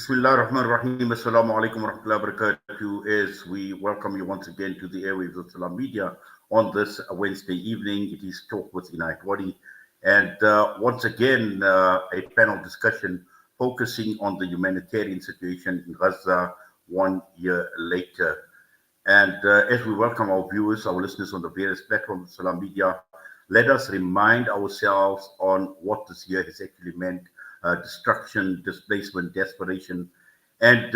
Bismillah ar-Rahman ar-Rahim. Assalamu alaikum wa rahmatullahi wa barakatuh. As we welcome you once again to the airwaves of Salam Media on this Wednesday evening. It is Talk with Huwaida. And once again, a panel discussion focusing on the humanitarian situation in Gaza 1 year later. And as we welcome our viewers, our listeners on the various platforms of Salam Media, let us remind ourselves on what this year has actually meant. Destruction, displacement, desperation. And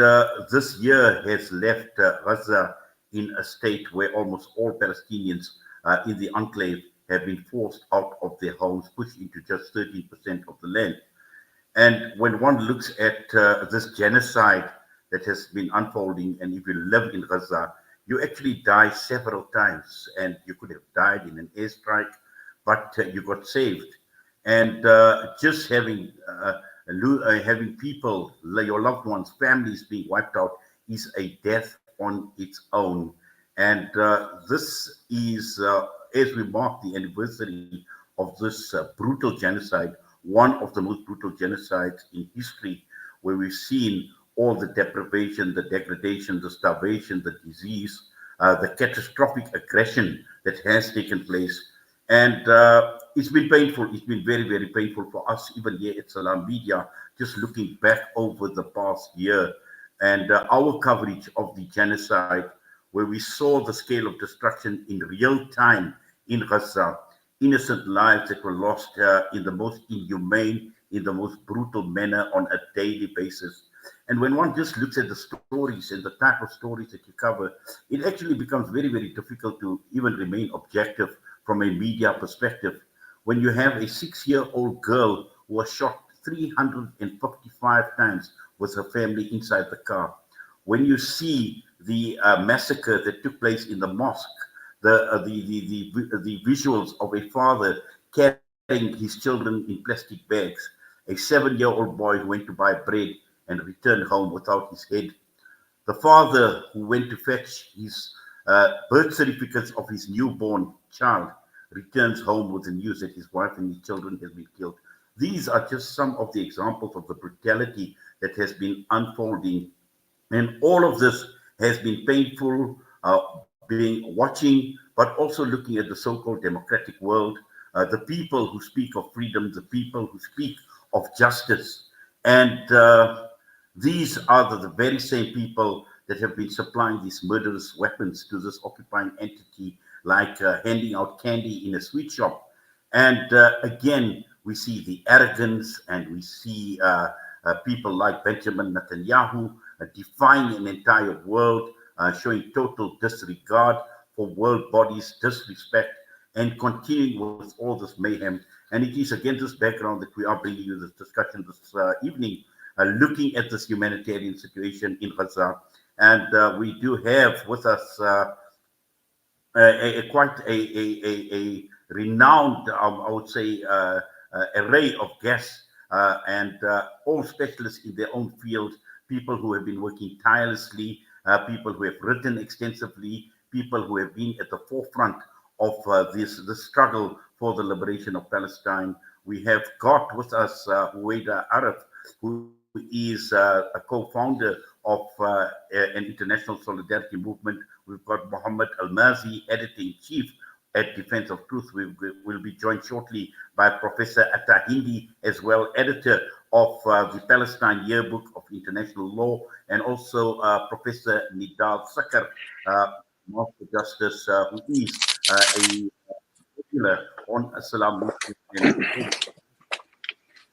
this year has left Gaza in a state where almost all Palestinians in the enclave have been forced out of their homes, pushed into just 13% of the land. And when one looks at this genocide that has been unfolding, and if you live in Gaza, you actually die several times, and you could have died in an airstrike, but you got saved. And just having people, your loved ones, families being wiped out is a death on its own. And this is, as we mark the anniversary of this brutal genocide, one of the most brutal genocides in history, where we've seen all the deprivation, the degradation, the starvation, the disease, the catastrophic aggression that has taken place. And it's been painful. It's been very, very painful for us, even here at Salam Media, just looking back over the past year and our coverage of the genocide, where we saw the scale of destruction in real time in Gaza, innocent lives that were lost in the most inhumane, in the most brutal manner on a daily basis. And when one just looks at the stories and the type of stories that you cover, it actually becomes very, very difficult to even remain objective from a media perspective. When you have a 6-year-old girl who was shot 355 times with her family inside the car, when you see the massacre that took place in the mosque, the visuals of a father carrying his children in plastic bags, a 7-year-old boy who went to buy bread and returned home without his head, the father who went to fetch his birth certificates of his newborn child returns home with the news that his wife and his children have been killed. These are just some of the examples of the brutality that has been unfolding. And all of this has been painful, being watching, but also looking at the so-called democratic world, the people who speak of freedom, the people who speak of justice. And these are the very same people that have been supplying these murderous weapons to this occupying entity, like handing out candy in a sweet shop. And again, we see the arrogance, and we see people like Benjamin Netanyahu defying an entire world, showing total disregard for world bodies, disrespect, and continuing with all this mayhem. And it is against this background that we are bringing you this discussion this evening, looking at this humanitarian situation in Gaza. And we do have with us quite a renowned, I would say, array of guests, and all specialists in their own field, people who have been working tirelessly, people who have written extensively, people who have been at the forefront of this struggle for the liberation of Palestine. We have got with us Huwaida Arraf, who is a co-founder of an international solidarity movement. We've got Mohamed Elmaazi, editor-in-chief at Defense of Truth. We will be joined shortly by Professor Atta Hindi, as well, editor of the Palestine Yearbook of International Law, and also Professor Nidal Sakar, Master Justice, who is a regular on Salam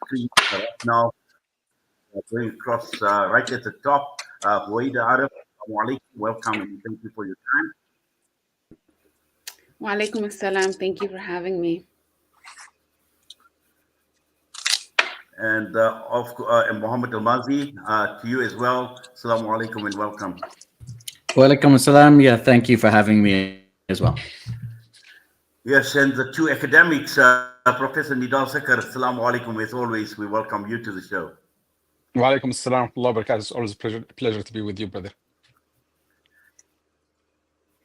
screen right now. Going across right at the top, Huwaida Arraf, welcome, and thank you for your time. Wa alaikum assalam. Thank you for having me. And and Mohamed Elmaazi, to you as well. Assalamu alaikum and welcome. Wa alaikum assalam. Yeah, thank you for having me as well. Yes, and the two academics, Professor Nidal Sakar, assalamu alaikum. As always, we welcome you to the show. Wa alaikum assalam wa barakatuh. It's always a pleasure to be with you, brother.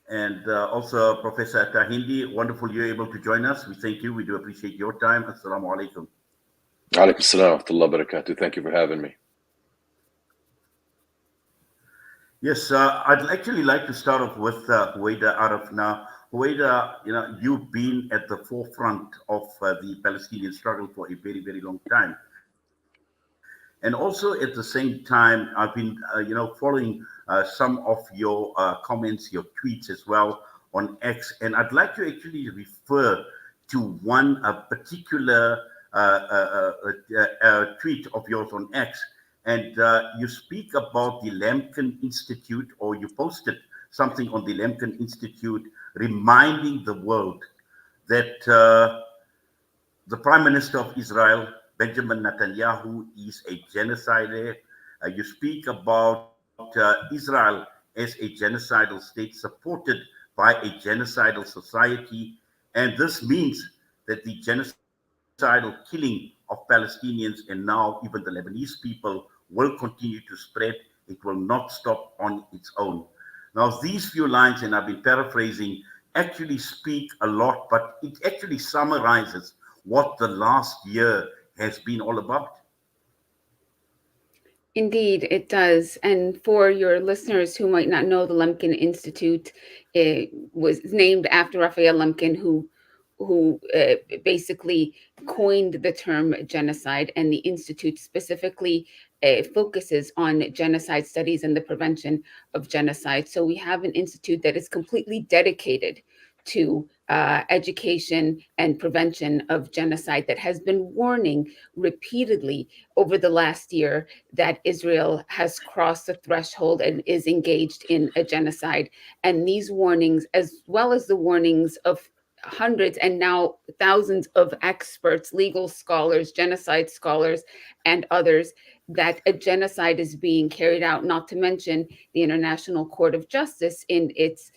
And also Professor Atta Hindi, wonderful you're able to join us. We thank you. We do appreciate your time. Assalamu alaikum. Alaikum assalam wa barakatuh. Thank you for having me. Yes, I'd actually like to start off with Huwaida Arraf now. Huwaida, you've been at the forefront of the Palestinian struggle for a very, very long time. And also at the same time, I've been, following some of your comments, your tweets as well on X. And I'd like to actually refer to one particular tweet of yours on X. And you speak about the Lemkin Institute, or you posted something on the Lemkin Institute, reminding the world that the Prime Minister of Israel, Benjamin Netanyahu, is a genocider. You speak about Israel as a genocidal state supported by a genocidal society. And this means that the genocidal killing of Palestinians and now even the Lebanese people will continue to spread. It will not stop on its own. Now, these few lines, and I've been paraphrasing, actually speak a lot, but it actually summarizes what the last year has been all about. Indeed, it does. And for your listeners who might not know, the Lemkin Institute, it was named after Raphael Lemkin, who basically coined the term genocide, and the institute specifically focuses on genocide studies and the prevention of genocide. So we have an institute that is completely dedicated to education and prevention of genocide, that has been warning repeatedly over the last year that Israel has crossed the threshold and is engaged in a genocide. And these warnings, as well as the warnings of hundreds and now thousands of experts, legal scholars, genocide scholars, and others, that a genocide is being carried out, not to mention the International Court of Justice in its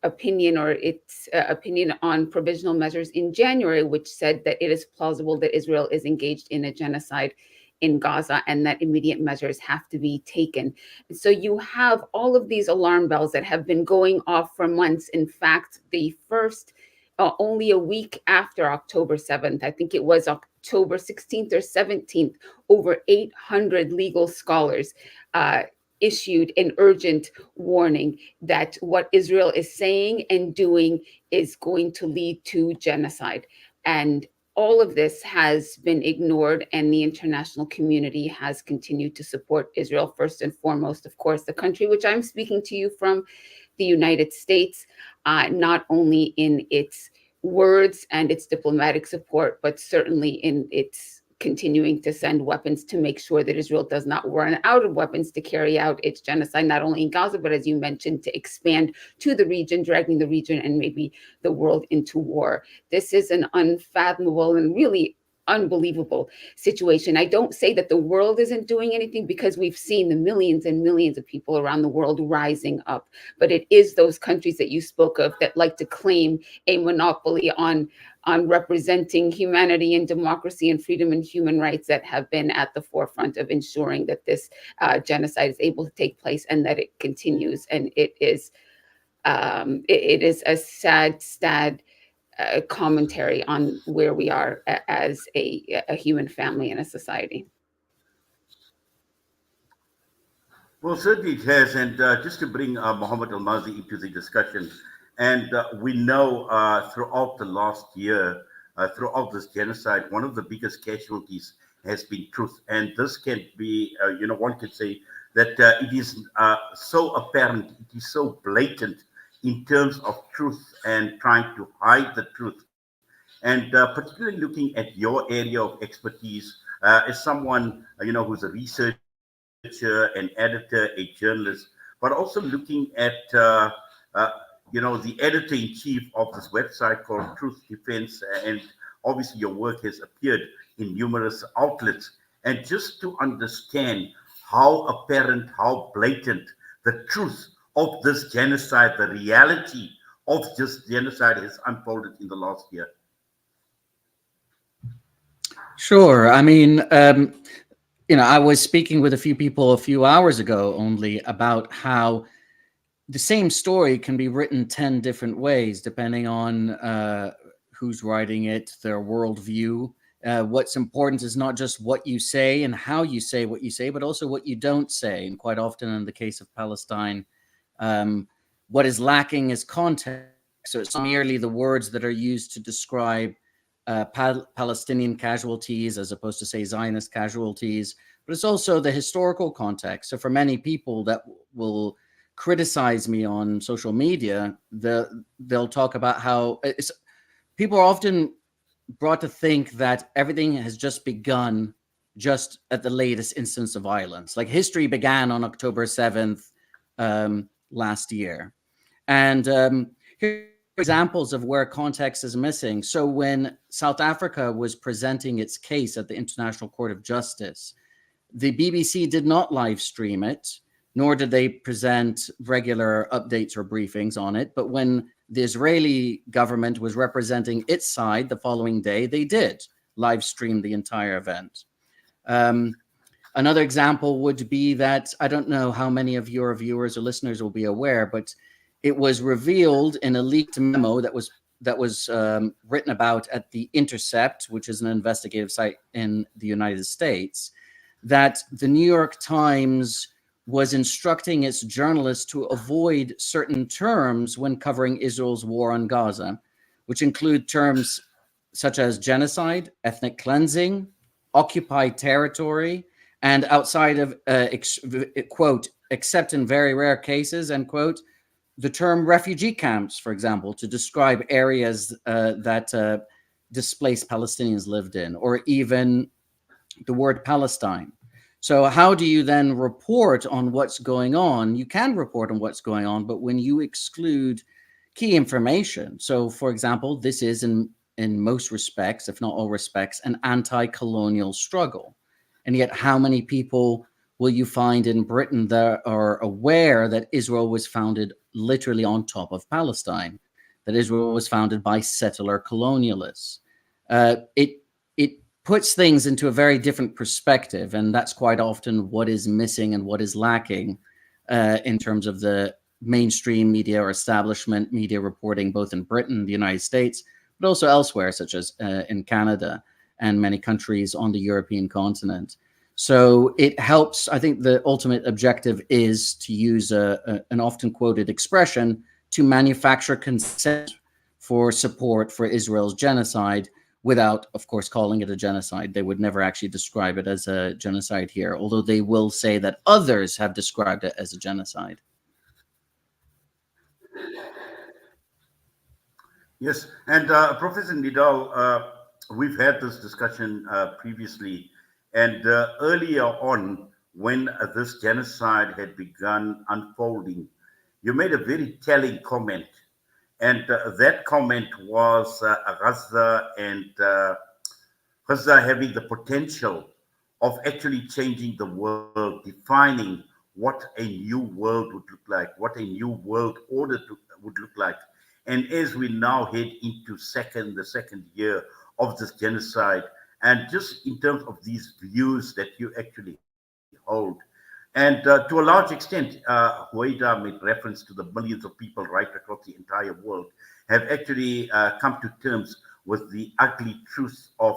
opinion, or its opinion on provisional measures in January, which said that it is plausible that Israel is engaged in a genocide in Gaza and that immediate measures have to be taken. So you have all of these alarm bells that have been going off for months. In fact, the first, only a week after October 7th, I think it was October 16th or 17th, over 800 legal scholars issued an urgent warning that what Israel is saying and doing is going to lead to genocide. And all of this has been ignored, and the international community has continued to support Israel. First and foremost, of course, the country which I'm speaking to you from, the United States, not only in its words and its diplomatic support, but certainly in its continuing to send weapons to make sure that Israel does not run out of weapons to carry out its genocide, not only in Gaza, but as you mentioned, to expand to the region, dragging the region and maybe the world into war. This is an unfathomable and really unbelievable situation. I don't say that the world isn't doing anything, because we've seen the millions and millions of people around the world rising up, but it is those countries that you spoke of that like to claim a monopoly on representing humanity and democracy and freedom and human rights that have been at the forefront of ensuring that this genocide is able to take place and that it continues. And it is a sad commentary on where we are as a human family and a society. Well, certainly it has. And just to bring Mohamed Elmaazi into the discussion, and we know throughout the last year, throughout this genocide, one of the biggest casualties has been truth. And this can be, one could say that it is so apparent, it is so blatant in terms of truth and trying to hide the truth. And particularly looking at your area of expertise as someone, who's a researcher, an editor, a journalist, but also looking at, the editor-in-chief of this website called Truth Defense, and obviously your work has appeared in numerous outlets. And just to understand how apparent, how blatant the truth of this genocide, the reality of this genocide has unfolded in the last year. Sure. I mean, I was speaking with a few people a few hours ago only about how the same story can be written 10 different ways, depending on who's writing it, their worldview, What's important is not just what you say and how you say what you say, but also what you don't say. And quite often in the case of Palestine, what is lacking is context. So it's not merely the words that are used to describe Palestinian casualties as opposed to, say, Zionist casualties, but it's also the historical context. So for many people that will criticize me on social media, they'll talk about how people are often brought to think that everything has just begun just at the latest instance of violence. Like history began on October 7th last year. And here are examples of where context is missing. So when South Africa was presenting its case at the International Court of Justice, the BBC did not live stream it, nor did they present regular updates or briefings on it. But when the Israeli government was representing its side the following day, they did live stream the entire event. Another example would be that, I don't know how many of your viewers or listeners will be aware, but it was revealed in a leaked memo that was written about at The Intercept, which is an investigative site in the United States, that the New York Times was instructing its journalists to avoid certain terms when covering Israel's war on Gaza, which include terms such as genocide, ethnic cleansing, occupied territory, and outside of, quote, except in very rare cases, end quote, the term refugee camps, for example, to describe areas that displaced Palestinians lived in, or even the word Palestine. So how do you then report on what's going on? You can report on what's going on, but when you exclude key information, so for example, this is in most respects, if not all respects, an anti-colonial struggle. And yet how many people will you find in Britain that are aware that Israel was founded literally on top of Palestine, that Israel was founded by settler colonialists? It puts things into a very different perspective, and that's quite often what is missing and what is lacking in terms of the mainstream media or establishment media reporting, both in Britain, the United States, but also elsewhere, such as in Canada and many countries on the European continent. So it helps. I think the ultimate objective is to use an often quoted expression to manufacture consent for support for Israel's genocide, without, of course, calling it a genocide. They would never actually describe it as a genocide here, although they will say that others have described it as a genocide. Yes, and Professor Nidal, we've had this discussion previously, and earlier on, when this genocide had begun unfolding, you made a very telling comment. And that comment was Gaza and Gaza having the potential of actually changing the world, defining what a new world would look like, what a new world order would look like. And as we now head into the second year of this genocide, and just in terms of these views that you actually hold, and to a large extent, Huwaida made reference to the millions of people right across the entire world have actually come to terms with the ugly truth of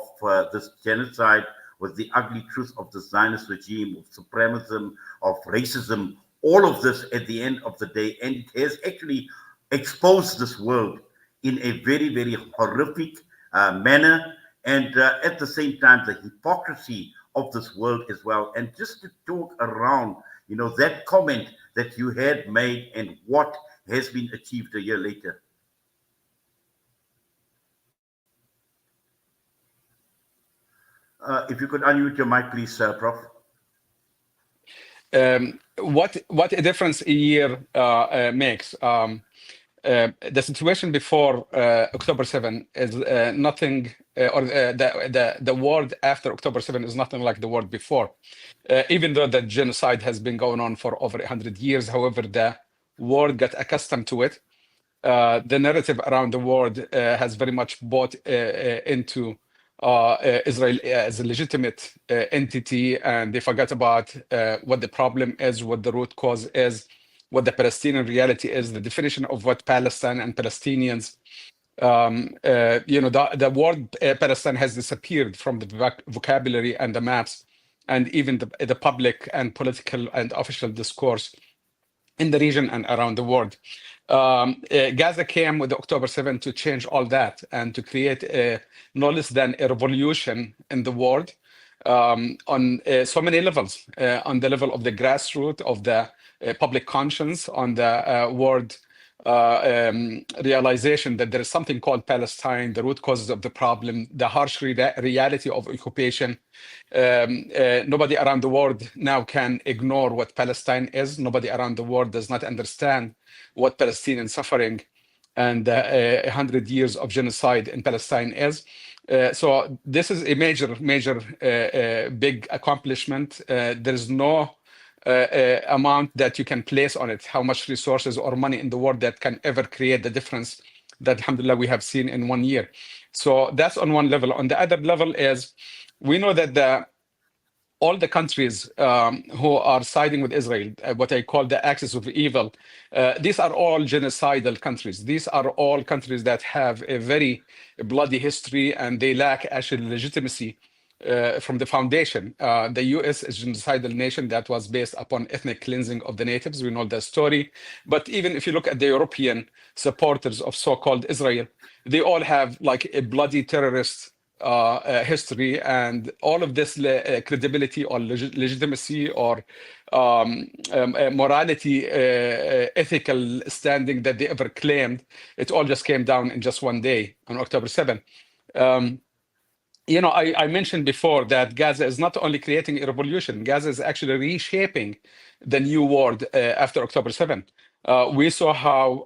this genocide, with the ugly truth of the Zionist regime, of supremacism, of racism, all of this at the end of the day. And it has actually exposed this world in a very, very horrific manner. And at the same time, the hypocrisy of this world as well. And just to talk around, that comment that you had made and what has been achieved a year later. If you could unmute your mic, please, Prof. What a difference a year makes. The situation before October 7 is nothing, or the world after October 7 is nothing like the world before. Even though the genocide has been going on for over 100 years, however, the world got accustomed to it. The narrative around the world has very much bought into Israel as a legitimate entity, and they forgot about what the problem is, what the root cause is, what the Palestinian reality is, the definition of what Palestine and Palestinians The word Palestine has disappeared from the vocabulary and the maps, and even the public and political and official discourse in the region and around the world. Gaza came with October 7 to change all that and to create no less than a revolution in the world on so many levels, on the level of the grassroots, of the public conscience, on the world realization that there is something called Palestine, the root causes of the problem, the harsh reality of occupation. Nobody around the world now can ignore what Palestine is. Nobody around the world does not understand what Palestinian suffering and 100 years of genocide in Palestine is. So this is a major, big accomplishment. There is no amount that you can place on it, how much resources or money in the world that can ever create the difference that, alhamdulillah, we have seen in 1 year. So that's on one level. On the other level is, we know that all the countries who are siding with Israel, what I call the axis of evil, these are all genocidal countries. These are all countries that have a very bloody history, and they lack actually legitimacy from the foundation. The US is a genocidal nation that was based upon ethnic cleansing of the natives. We know the story. But even if you look at the European supporters of so-called Israel, they all have like a bloody terrorist history, and all of this credibility or legitimacy or morality, ethical standing that they ever claimed, it all just came down in just one day on October 7th. I mentioned before that Gaza is not only creating a revolution, Gaza is actually reshaping the new world after October 7th. We saw how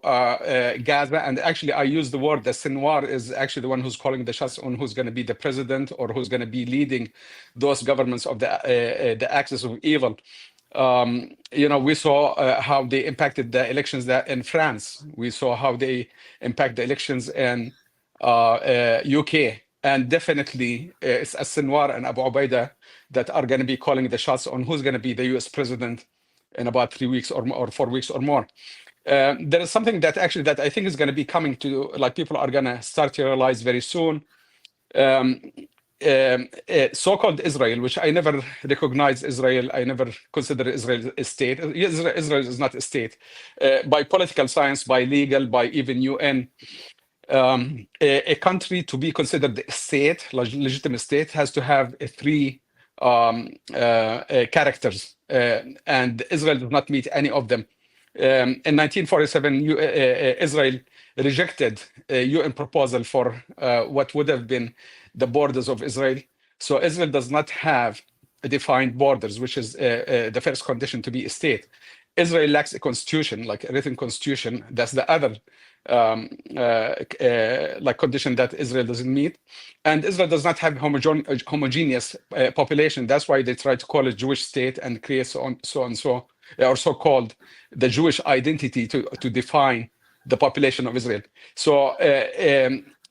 Gaza, and actually I use the word, the Sinwar is actually the one who's calling the shots on who's going to be the president or who's going to be leading those governments of the axis of evil. We saw how they impacted the elections in France. We saw how they impact the elections in UK. And definitely it's Sinwar and Abu Ubaida that are going to be calling the shots on who's going to be the US president in about 3 weeks or 4 weeks or more. There is something that I think is going to be coming to, like, people are going to start to realize very soon. So-called Israel, which I never recognize Israel, I never consider Israel a state. Israel is not a state. By political science, by legal, by even UN, a country to be considered a state, legitimate state, has to have three characters, and Israel does not meet any of them. In 1947, Israel rejected a UN proposal for what would have been the borders of Israel. So Israel does not have defined borders, which is the first condition to be a state. Israel lacks a constitution, like a written constitution. That's the other condition that Israel doesn't meet. And Israel does not have homogeneous population. That's why they try to call it Jewish state and create so called the Jewish identity to define the population of Israel. So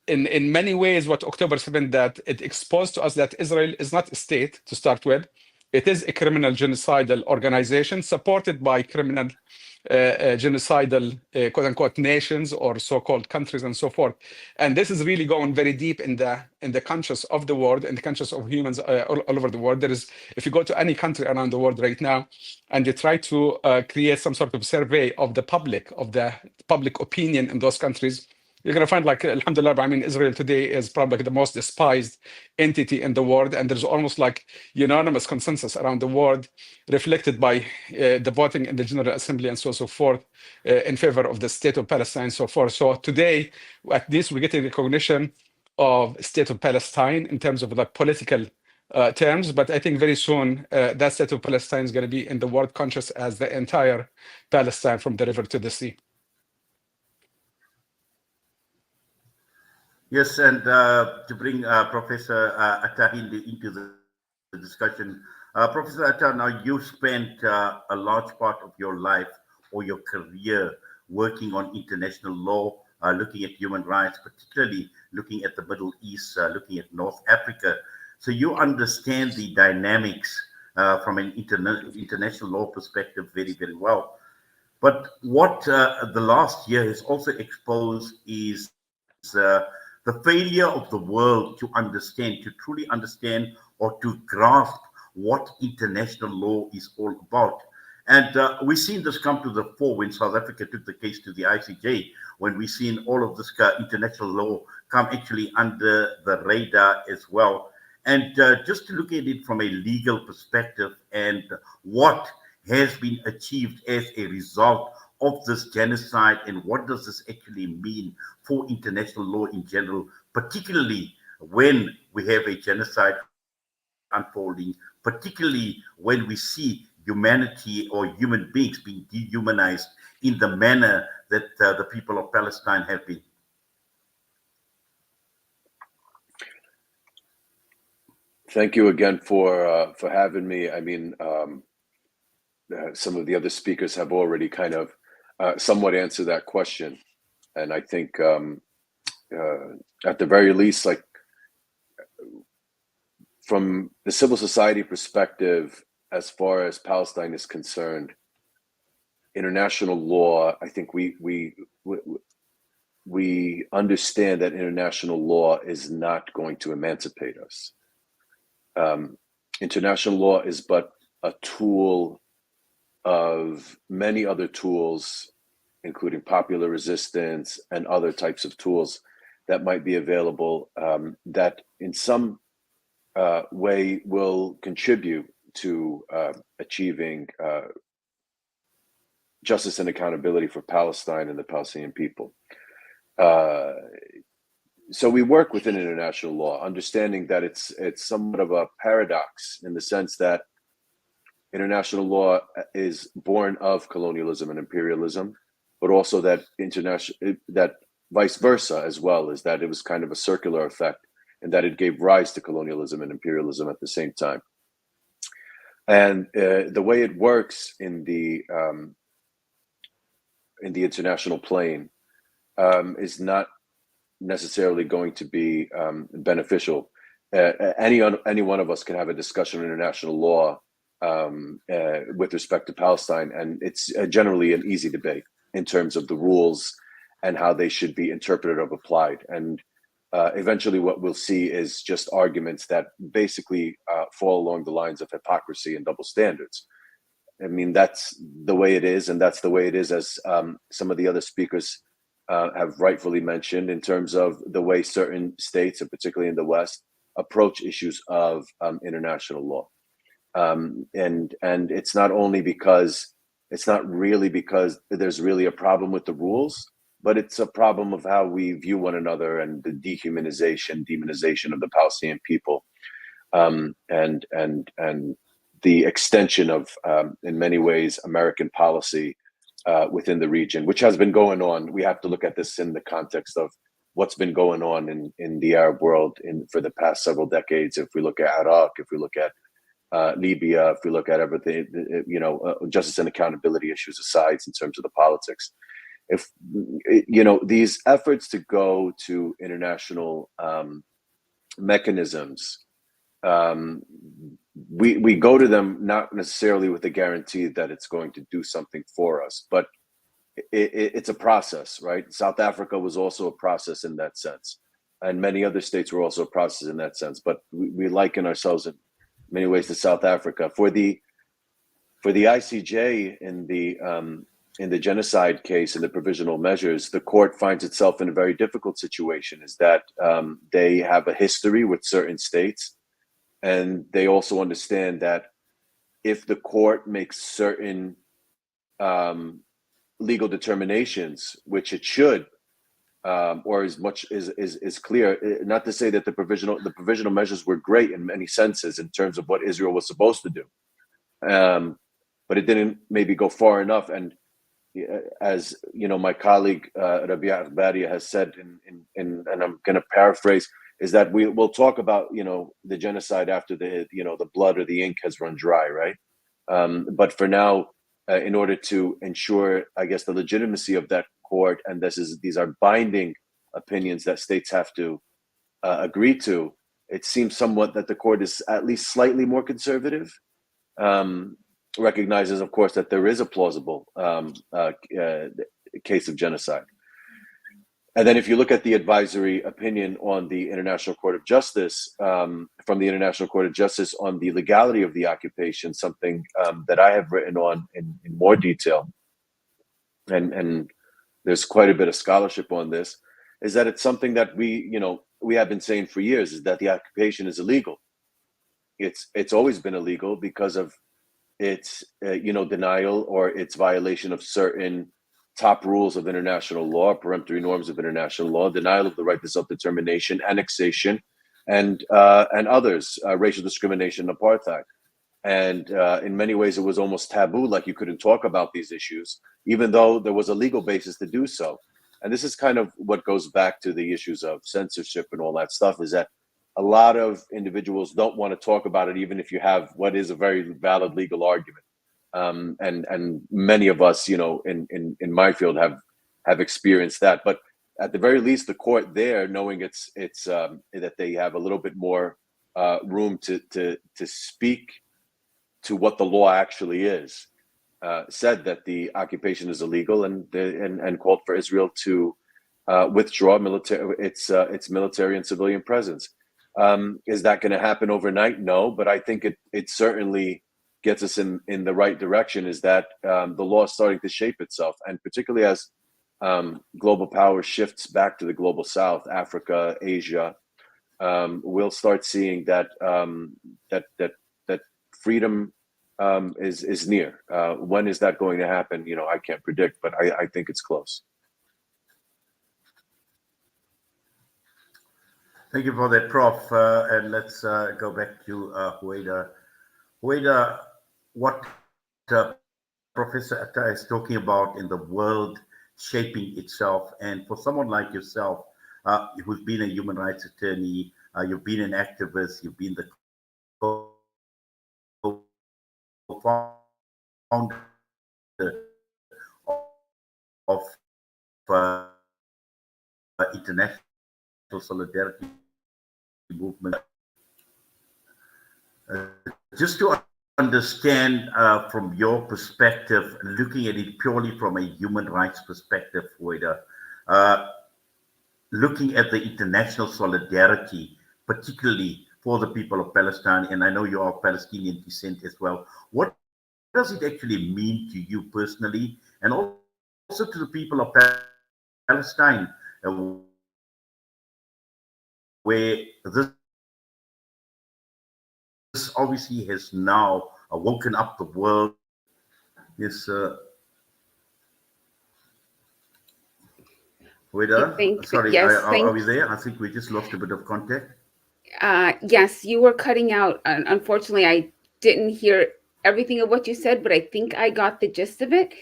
in many ways, what October 7th, that it exposed to us that Israel is not a state to start with. It is a criminal genocidal organization supported by criminal genocidal quote-unquote nations or so-called countries and so forth. And this is really going very deep in the conscious of the world, in the conscious of humans all over the world. If you go to any country around the world right now and you try to create some sort of survey of the public opinion in those countries, you're going to find, like, alhamdulillah, I mean, Israel today is probably the most despised entity in the world. And there's almost like unanimous consensus around the world reflected by the voting in the General Assembly and so forth in favor of the state of Palestine and so forth. So today, at least, we're getting recognition of state of Palestine in terms of the political terms. But I think very soon that state of Palestine is going to be in the world conscious as the entire Palestine from the river to the sea. Yes, and to bring Professor Atta into the discussion. Professor Atta, now you spent a large part of your life or your career working on international law, looking at human rights, particularly looking at the Middle East, looking at North Africa. So you understand the dynamics from an international law perspective very, very well. But what the last year has also exposed is the failure of the world to understand, to truly understand or to grasp what international law is all about. And we've seen this come to the fore when South Africa took the case to the ICJ, when we've seen all of this international law come actually under the radar as well. And just to look at it from a legal perspective and what has been achieved as a result of this genocide, and what does this actually mean for international law in general, particularly when we have a genocide unfolding, particularly when we see humanity or human beings being dehumanized in the manner that the people of Palestine have been. Thank you again for having me. I mean, some of the other speakers have already kind of somewhat answered that question, and I think at the very least, like from the civil society perspective, as far as Palestine is concerned, international law, I think we understand that international law is not going to emancipate us. International law is but a tool of many other tools, including popular resistance and other types of tools that might be available, that in some way will contribute to achieving justice and accountability for Palestine and the Palestinian people. So we work within international law, understanding that it's somewhat of a paradox in the sense that international law is born of colonialism and imperialism, but also that vice versa as well, is that it was kind of a circular effect, and that it gave rise to colonialism and imperialism at the same time. And the way it works in the international plane is not necessarily going to be beneficial. Any one of us can have a discussion on international law with respect to Palestine, and it's generally an easy debate in terms of the rules and how they should be interpreted or applied. And eventually what we'll see is just arguments that basically fall along the lines of hypocrisy and double standards. I mean, that's the way it is, and that's the way it is, as some of the other speakers have rightfully mentioned, in terms of the way certain states, and particularly in the West, approach issues of international law. And it's not only because, it's not really because there's really a problem with the rules, but it's a problem of how we view one another and the demonization of the Palestinian people, and the extension of, in many ways, American policy within the region, which has been going on. We have to look at this in the context of what's been going on in the Arab world for the past several decades. If we look at Iraq, if we look at Libya, if we look at everything, justice and accountability issues aside, in terms of the politics. If these efforts to go to international mechanisms, we go to them not necessarily with the guarantee that it's going to do something for us, but it's a process, right? South Africa was also a process in that sense, and many other states were also a process in that sense. But we liken ourselves in many ways to South Africa. For the ICJ in the genocide case and the provisional measures, the court finds itself in a very difficult situation, is that they have a history with certain states, and they also understand that if the court makes certain legal determinations, which it should, or as much is clear, not to say that the provisional measures were great in many senses in terms of what Israel was supposed to do, but it didn't maybe go far enough. And as my colleague Rabia Akhbaria has said, and I'm going to paraphrase, is that we'll talk about the genocide after the blood or the ink has run dry, right? But for now, in order to ensure, I guess, the legitimacy of that court, and these are binding opinions that states have to agree to, it seems somewhat that the court is at least slightly more conservative. Recognizes, of course, that there is a plausible case of genocide. And then if you look at the advisory opinion on the International Court of Justice, from the International Court of Justice on the legality of the occupation, something that I have written on in more detail, and there's quite a bit of scholarship on this, is that it's something that we have been saying for years, is that the occupation is illegal. It's always been illegal because of its denial or its violation of certain top rules of international law, peremptory norms of international law, denial of the right to self-determination, annexation, and others, racial discrimination, apartheid. And in many ways, it was almost taboo, like you couldn't talk about these issues, even though there was a legal basis to do so. And this is kind of what goes back to the issues of censorship and all that stuff, is that a lot of individuals don't want to talk about it, even if you have what is a very valid legal argument. And many of us, in my field have experienced that. But at the very least, the court there, knowing it's that they have a little bit more room to speak to what the law actually is, said that the occupation is illegal and called for Israel to withdraw its military and civilian presence. Is that going to happen overnight? No, but I think it certainly gets us in the right direction, is that the law is starting to shape itself, and particularly as global power shifts back to the global south, Africa, Asia, we'll start seeing that that freedom is near. When is that going to happen? I can't predict, but I think it's close. Thank you for that, Prof. And let's go back to Huwaida. Huwaida, what Professor Atta is talking about in the world shaping itself, and for someone like yourself, who's been a human rights attorney, you've been an activist, you've been the co-founder of international solidarity movement. Just to understand from your perspective, looking at it purely from a human rights perspective, Huwaida, looking at the international solidarity, particularly for the people of Palestine, and I know you are of Palestinian descent as well, what does it actually mean to you personally, and also to the people of Palestine, where this obviously has now woken up the world? Yes, Huwaida, sorry, yes, are we there? I think we just lost a bit of contact. Yes, you were cutting out. Unfortunately, I didn't hear everything of what you said, but I think I got the gist of it.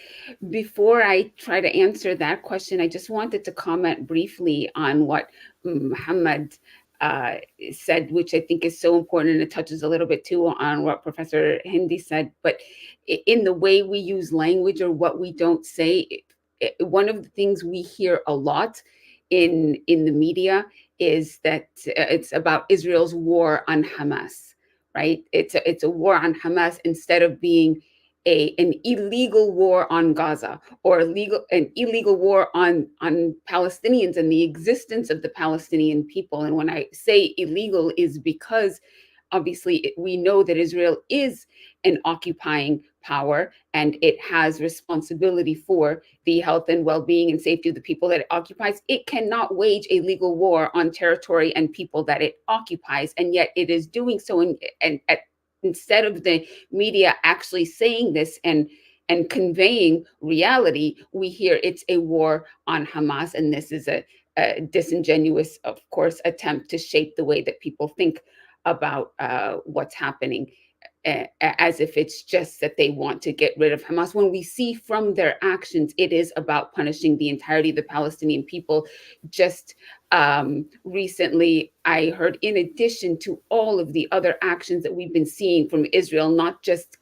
Before I try to answer that question, I just wanted to comment briefly on what Mohamed said, which I think is so important, and it touches a little bit too on what Professor Hindi said. But in the way we use language or what we don't say, one of the things we hear a lot in the media is that it's about Israel's war on Hamas, right? It's a war on Hamas instead of being an illegal war on Gaza, or an illegal war on Palestinians and the existence of the Palestinian people. And when I say illegal, is because obviously we know that Israel is an occupying power, and it has responsibility for the health and well-being and safety of the people that it occupies. It cannot wage a legal war on territory and people that it occupies, and yet it is doing so. Instead of the media actually saying this and conveying reality, we hear it's a war on Hamas, and this is a disingenuous, of course, attempt to shape the way that people think about what's happening, as if it's just that they want to get rid of Hamas, when we see from their actions it is about punishing the entirety of the Palestinian people. Just recently, I heard, in addition to all of the other actions that we've been seeing from Israel, not just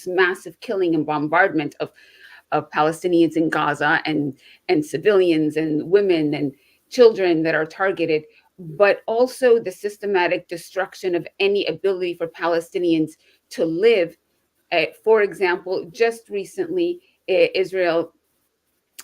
massive killing and bombardment of Palestinians in Gaza and civilians and women and children that are targeted, but also the systematic destruction of any ability for Palestinians to live. For example, just recently, Israel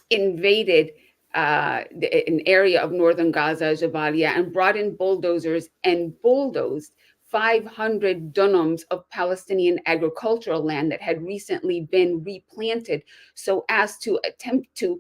invaded an area of northern Gaza, Jabalia, and brought in bulldozers and bulldozed 500 dunams of Palestinian agricultural land that had recently been replanted so as to attempt to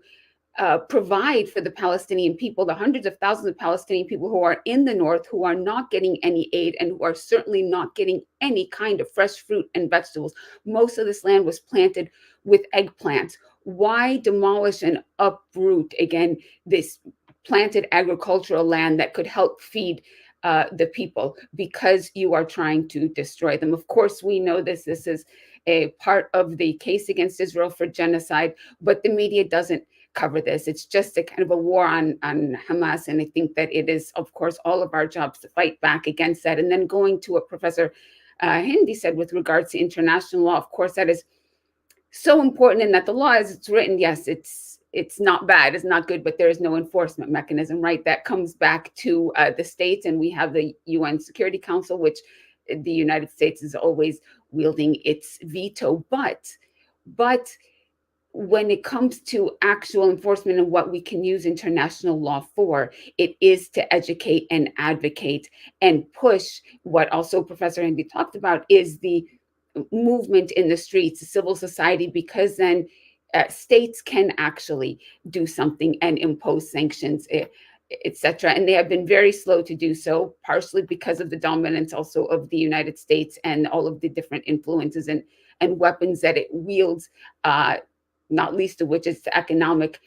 provide for the Palestinian people, the hundreds of thousands of Palestinian people who are in the north, who are not getting any aid and who are certainly not getting any kind of fresh fruit and vegetables. Most of this land was planted with eggplants. Why demolish and uproot, again, this planted agricultural land that could help feed the people? Because you are trying to destroy them. Of course, we know this. This is a part of the case against Israel for genocide, but the media doesn't cover this. It's just a kind of a war on Hamas. And I think that it is, of course, all of our jobs to fight back against that. And then going to what Professor Hindi said with regards to international law, of course, that is so important, in that the law as it's written, yes, it's not bad, it's not good, but there is no enforcement mechanism, right? That comes back to the states, and we have the UN Security Council, which the United States is always wielding its veto. But when it comes to actual enforcement and what we can use international law for, it is to educate and advocate and push. What also Professor Hindi talked about is the movement in the streets, civil society, because then states can actually do something and impose sanctions, etc. And they have been very slow to do so, partially because of the dominance also of the United States and all of the different influences and weapons that it wields, not least of which is the economic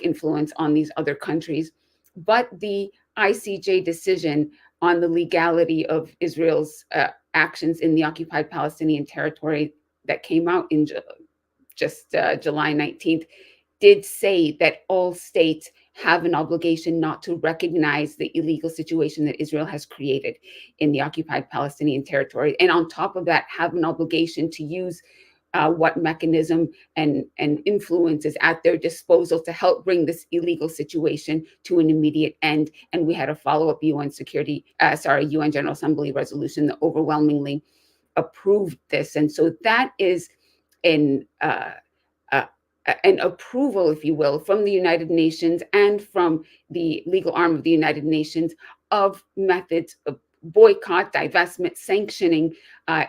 influence on these other countries. But the ICJ decision on the legality of Israel's actions in the occupied Palestinian territory that came out in July 19th did say that all states have an obligation not to recognize the illegal situation that Israel has created in the occupied Palestinian territory. And on top of that, have an obligation to use what mechanism and influence is at their disposal to help bring this illegal situation to an immediate end. And we had a follow-up UN General Assembly resolution that overwhelmingly approved this. And so that is an approval, if you will, from the United Nations and from the legal arm of the United Nations of methods of boycott, divestment, sanctioning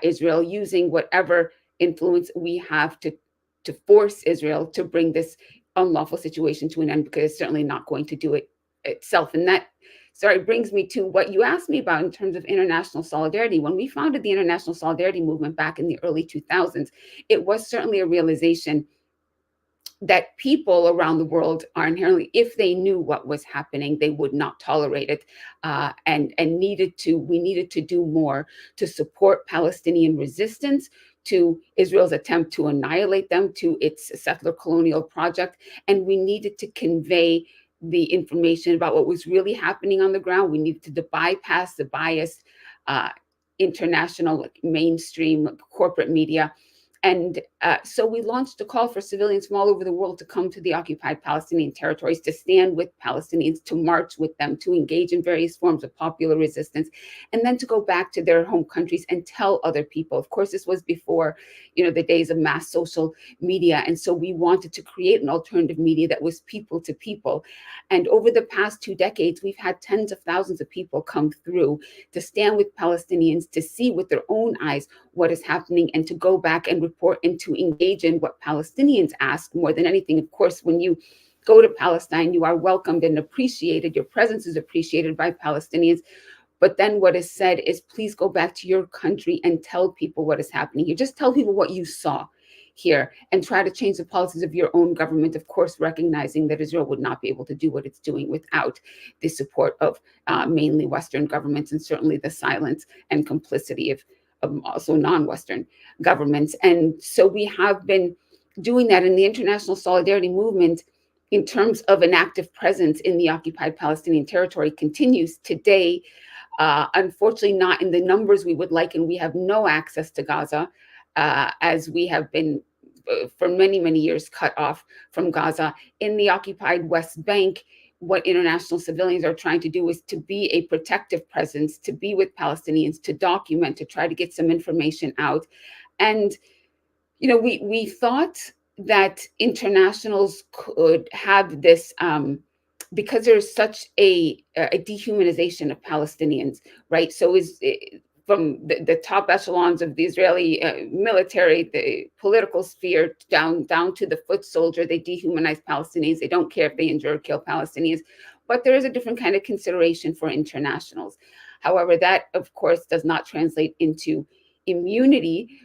Israel, using whatever influence we have to force Israel to bring this unlawful situation to an end, because it's certainly not going to do it itself. And that brings me to what you asked me about in terms of international solidarity. When we founded the International Solidarity Movement back in the early 2000s, it was certainly a realization that people around the world are inherently, if they knew what was happening, they would not tolerate it, and we needed to do more to support Palestinian resistance to Israel's attempt to annihilate them, to its settler colonial project. And we needed to convey the information about what was really happening on the ground. We needed to bypass the biased international mainstream corporate media. And so we launched a call for civilians from all over the world to come to the occupied Palestinian territories, to stand with Palestinians, to march with them, to engage in various forms of popular resistance, and then to go back to their home countries and tell other people. Of course, this was before, the days of mass social media. And so we wanted to create an alternative media that was people to people. And over the past 2 decades, we've had tens of thousands of people come through to stand with Palestinians, to see with their own eyes what is happening, and to go back and report and to engage in what Palestinians ask more than anything. Of course, when you go to Palestine, you are welcomed and appreciated. Your presence is appreciated by Palestinians. But then what is said is, please go back to your country and tell people what is happening here. Just tell people what you saw here and try to change the policies of your own government, of course, recognizing that Israel would not be able to do what it's doing without the support of mainly Western governments, and certainly the silence and complicity of also non-Western governments. And so we have been doing that in the international solidarity movement, in terms of an active presence in the occupied Palestinian territory, continues today. Unfortunately, not in the numbers we would like, and we have no access to Gaza, as we have been for many, many years cut off from Gaza. In the occupied West Bank, what international civilians are trying to do is to be a protective presence, to be with Palestinians, to document, to try to get some information out. And, we thought that internationals could have this, because there's such a dehumanization of Palestinians, right? So from the top echelons of the Israeli military, the political sphere, down to the foot soldier, they dehumanize Palestinians. They don't care if they injure or kill Palestinians. But there is a different kind of consideration for internationals. However, that, of course, does not translate into immunity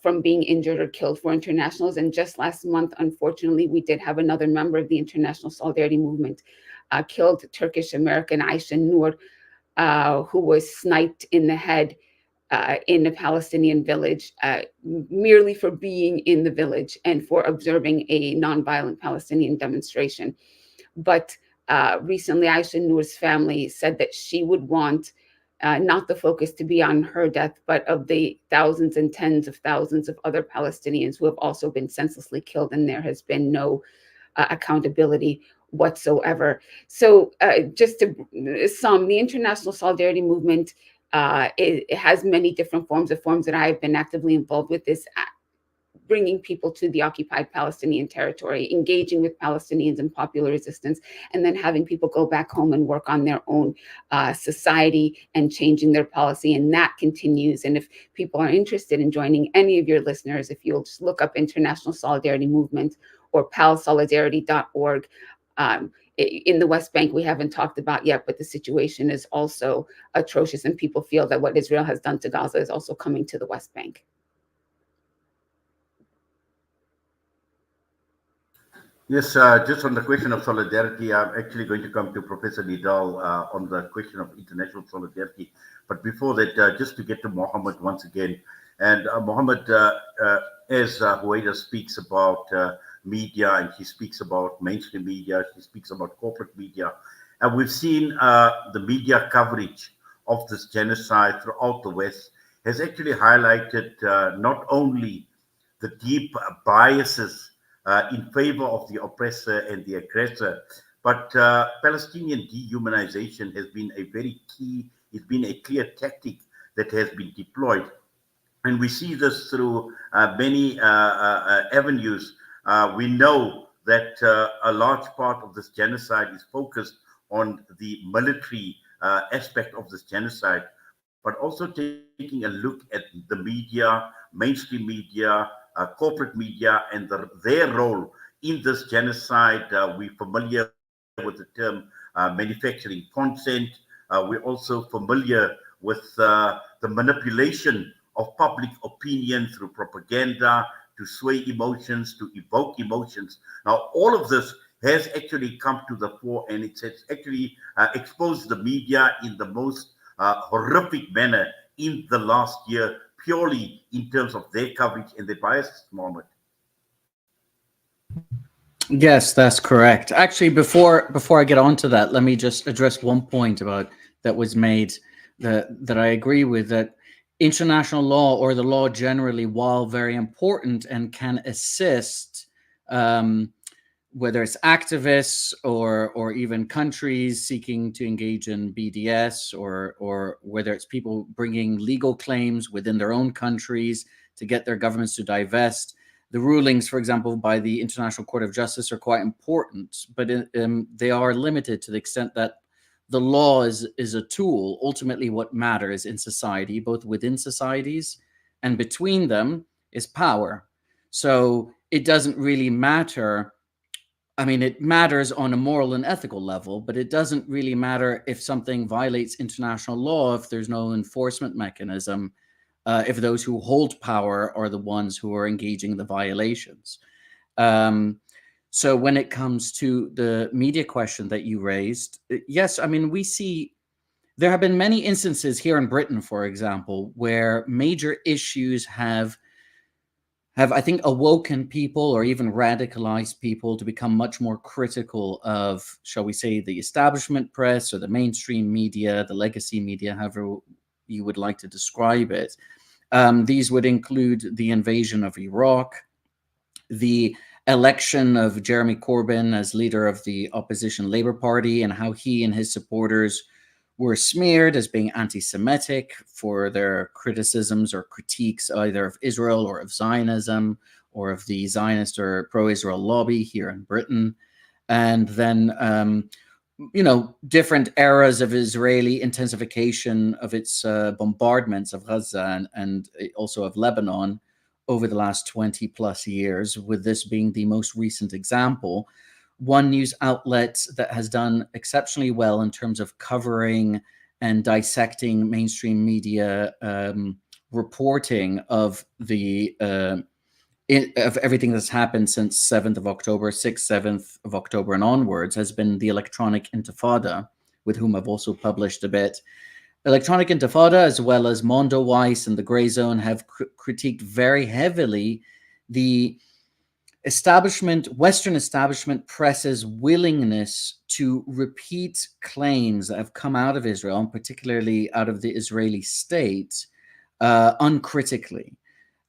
from being injured or killed for internationals. And just last month, unfortunately, we did have another member of the International Solidarity Movement killed, Turkish-American Aisha Noor, who was sniped in the head in a Palestinian village, merely for being in the village and for observing a nonviolent Palestinian demonstration. But recently, Aisha Noor's family said that she would want not the focus to be on her death, but of the thousands and tens of thousands of other Palestinians who have also been senselessly killed, and there has been no accountability whatsoever. So just to sum, the International Solidarity Movement, it has many different forms. The forms that I've been actively involved with is bringing people to the occupied Palestinian territory, engaging with Palestinians in popular resistance, and then having people go back home and work on their own society and changing their policy. And that continues. And if people are interested in joining, any of your listeners, if you'll just look up International Solidarity Movement or palsolidarity.org. In the West Bank, we haven't talked about yet, but the situation is also atrocious, and people feel that what Israel has done to Gaza is also coming to the West Bank. Yes, just on the question of solidarity, I'm actually going to come to Professor Nidal on the question of international solidarity. But before that, just to get to Mohamed once again. And Mohamed, as Huwaida speaks about media, and he speaks about mainstream media, he speaks about corporate media. And we've seen the media coverage of this genocide throughout the West has actually highlighted not only the deep biases in favor of the oppressor and the aggressor, but Palestinian dehumanization has been a very key, it's been a clear tactic that has been deployed. And we see this through many avenues. We know that a large part of this genocide is focused on the military aspect of this genocide, but also taking a look at the media, mainstream media, corporate media, and their role in this genocide. We're familiar with the term manufacturing consent. We're also familiar with the manipulation of public opinion through propaganda to sway emotions, to evoke emotions. Now, all of this has actually come to the fore, and it has actually exposed the media in the most horrific manner in the last year, purely in terms of their coverage and their biases, Mohammed. Yes, that's correct. Actually, before I get on to that, let me just address one point about that was made that I agree with, that international law, or the law generally, while very important and can assist, whether it's activists or even countries seeking to engage in BDS, or whether it's people bringing legal claims within their own countries to get their governments to divest. The rulings, for example, by the International Court of Justice are quite important, but they are limited to the extent that the law is a tool. Ultimately, what matters in society, both within societies and between them, is power. So it doesn't really matter. I mean, it matters on a moral and ethical level, but it doesn't really matter if something violates international law if there's no enforcement mechanism, if those who hold power are the ones who are engaging in the violations. So when it comes to the media question that you raised, yes, I mean, we see there have been many instances here in Britain, for example, where major issues have I think, awoken people or even radicalized people to become much more critical of, shall we say, the establishment press or the mainstream media, the legacy media, however you would like to describe it. These would include the invasion of Iraq, the election of Jeremy Corbyn as leader of the opposition Labour Party, and how he and his supporters were smeared as being anti-Semitic for their criticisms or critiques either of Israel or of Zionism or of the Zionist or pro-Israel lobby here in Britain. And then, different eras of Israeli intensification of its bombardments of Gaza and also of Lebanon over the last 20 plus years, with this being the most recent example. One news outlet that has done exceptionally well in terms of covering and dissecting mainstream media reporting of the of everything that's happened since 7th of October, 6th, 7th of October and onwards has been the Electronic Intifada, with whom I've also published a bit. Electronic Intifada, as well as Mondo Weiss and the Grey Zone, have critiqued very heavily the Western establishment press's willingness to repeat claims that have come out of Israel, and particularly out of the Israeli state, uncritically,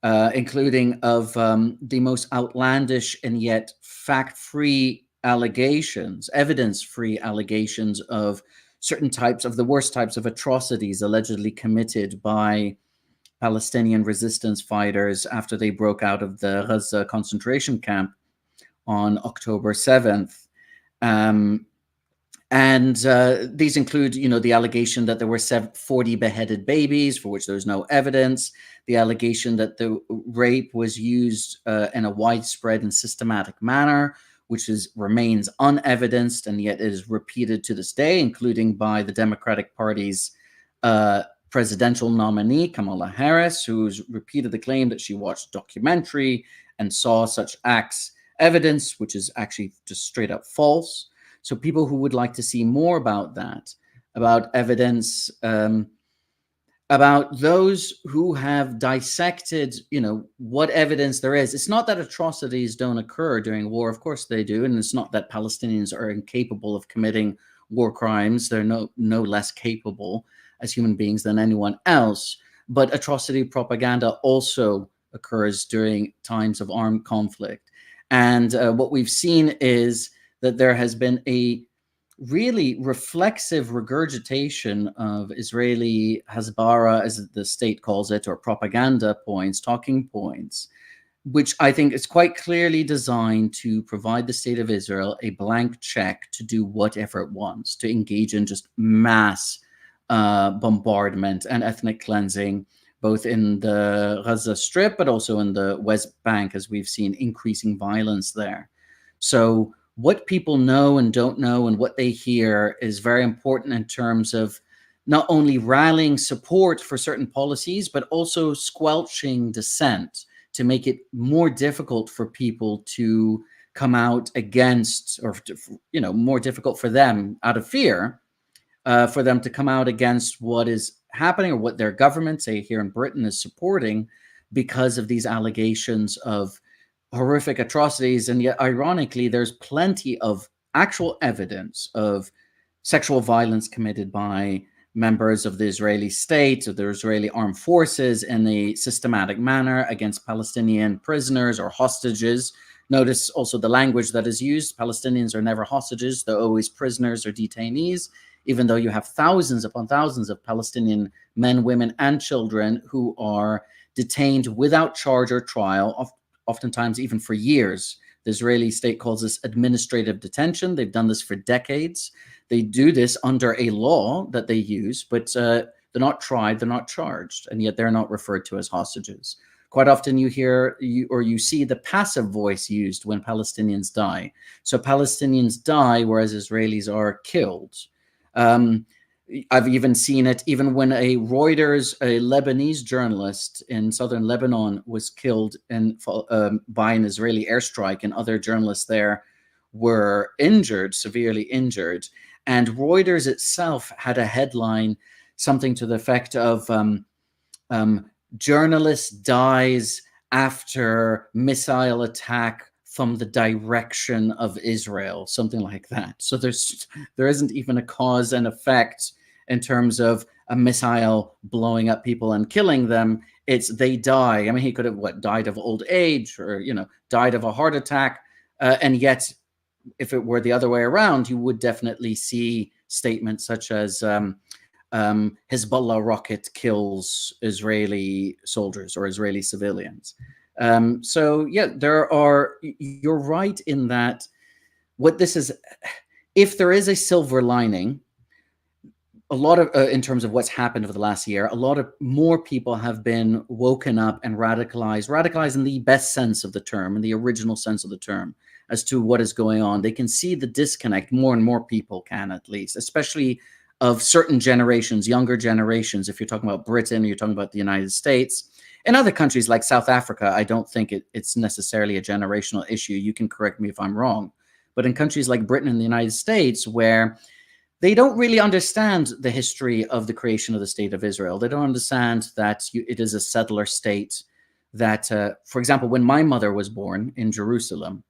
including of the most outlandish and yet fact-free allegations, evidence-free allegations of certain types of the worst types of atrocities allegedly committed by Palestinian resistance fighters after they broke out of the Gaza concentration camp on October 7th. These include, the allegation that there were 40 beheaded babies for which there was no evidence, the allegation that the rape was used in a widespread and systematic manner, which remains unevidenced and yet is repeated to this day, including by the Democratic Party's presidential nominee, Kamala Harris, who's repeated the claim that she watched a documentary and saw such acts evidence, which is actually just straight up false. So people who would like to see more about that, about evidence, about those who have dissected, what evidence there is. It's not that atrocities don't occur during war. Of course they do. And it's not that Palestinians are incapable of committing war crimes. They're no less capable as human beings than anyone else. But atrocity propaganda also occurs during times of armed conflict. And what we've seen is that there has been a really reflexive regurgitation of Israeli Hasbara, as the state calls it, or propaganda points, talking points, which I think is quite clearly designed to provide the state of Israel a blank check to do whatever it wants, to engage in just mass bombardment and ethnic cleansing, both in the Gaza Strip, but also in the West Bank, as we've seen increasing violence there. So what people know and don't know and what they hear is very important in terms of not only rallying support for certain policies, but also squelching dissent to make it more difficult for people to come out against, or, more difficult for them out of fear, for them to come out against what is happening or what their government, say here in Britain, is supporting because of these allegations of horrific atrocities. And yet, ironically, there's plenty of actual evidence of sexual violence committed by members of the Israeli state, of the Israeli armed forces, in a systematic manner against Palestinian prisoners or hostages. Notice also the language that is used. Palestinians are never hostages. They're always prisoners or detainees, even though you have thousands upon thousands of Palestinian men, women, and children who are detained without charge or trial, oftentimes even for years. The Israeli state calls this administrative detention. They've done this for decades. They do this under a law that they use, but they're not tried, they're not charged, and yet they're not referred to as hostages. Quite often you hear or you see the passive voice used when Palestinians die. So Palestinians die, whereas Israelis are killed. I've even seen it even when a Lebanese journalist in southern Lebanon was killed by an Israeli airstrike, and other journalists there were injured, severely injured. And Reuters itself had a headline, something to the effect of journalist dies after missile attack from the direction of Israel, something like that. So there isn't even a cause and effect in terms of a missile blowing up people and killing them. It's they die. I mean, he could have died of old age, or died of a heart attack, and yet, if it were the other way around, you would definitely see statements such as Hezbollah rocket kills Israeli soldiers or Israeli civilians. So yeah, you're right in that what this is, if there is a silver lining, a lot of, in terms of what's happened over the last year, a lot of more people have been woken up and radicalized in the best sense of the term, in the original sense of the term, as to what is going on. They can see the disconnect. More and more people can, at least, especially of certain generations, younger generations. If you're talking about Britain, or you're talking about the United States. In other countries like South Africa, I don't think it's necessarily a generational issue. You can correct me if I'm wrong. But in countries like Britain and the United States, where they don't really understand the history of the creation of the state of Israel. They don't understand that it is a settler state. That, for example, when my mother was born in Jerusalem,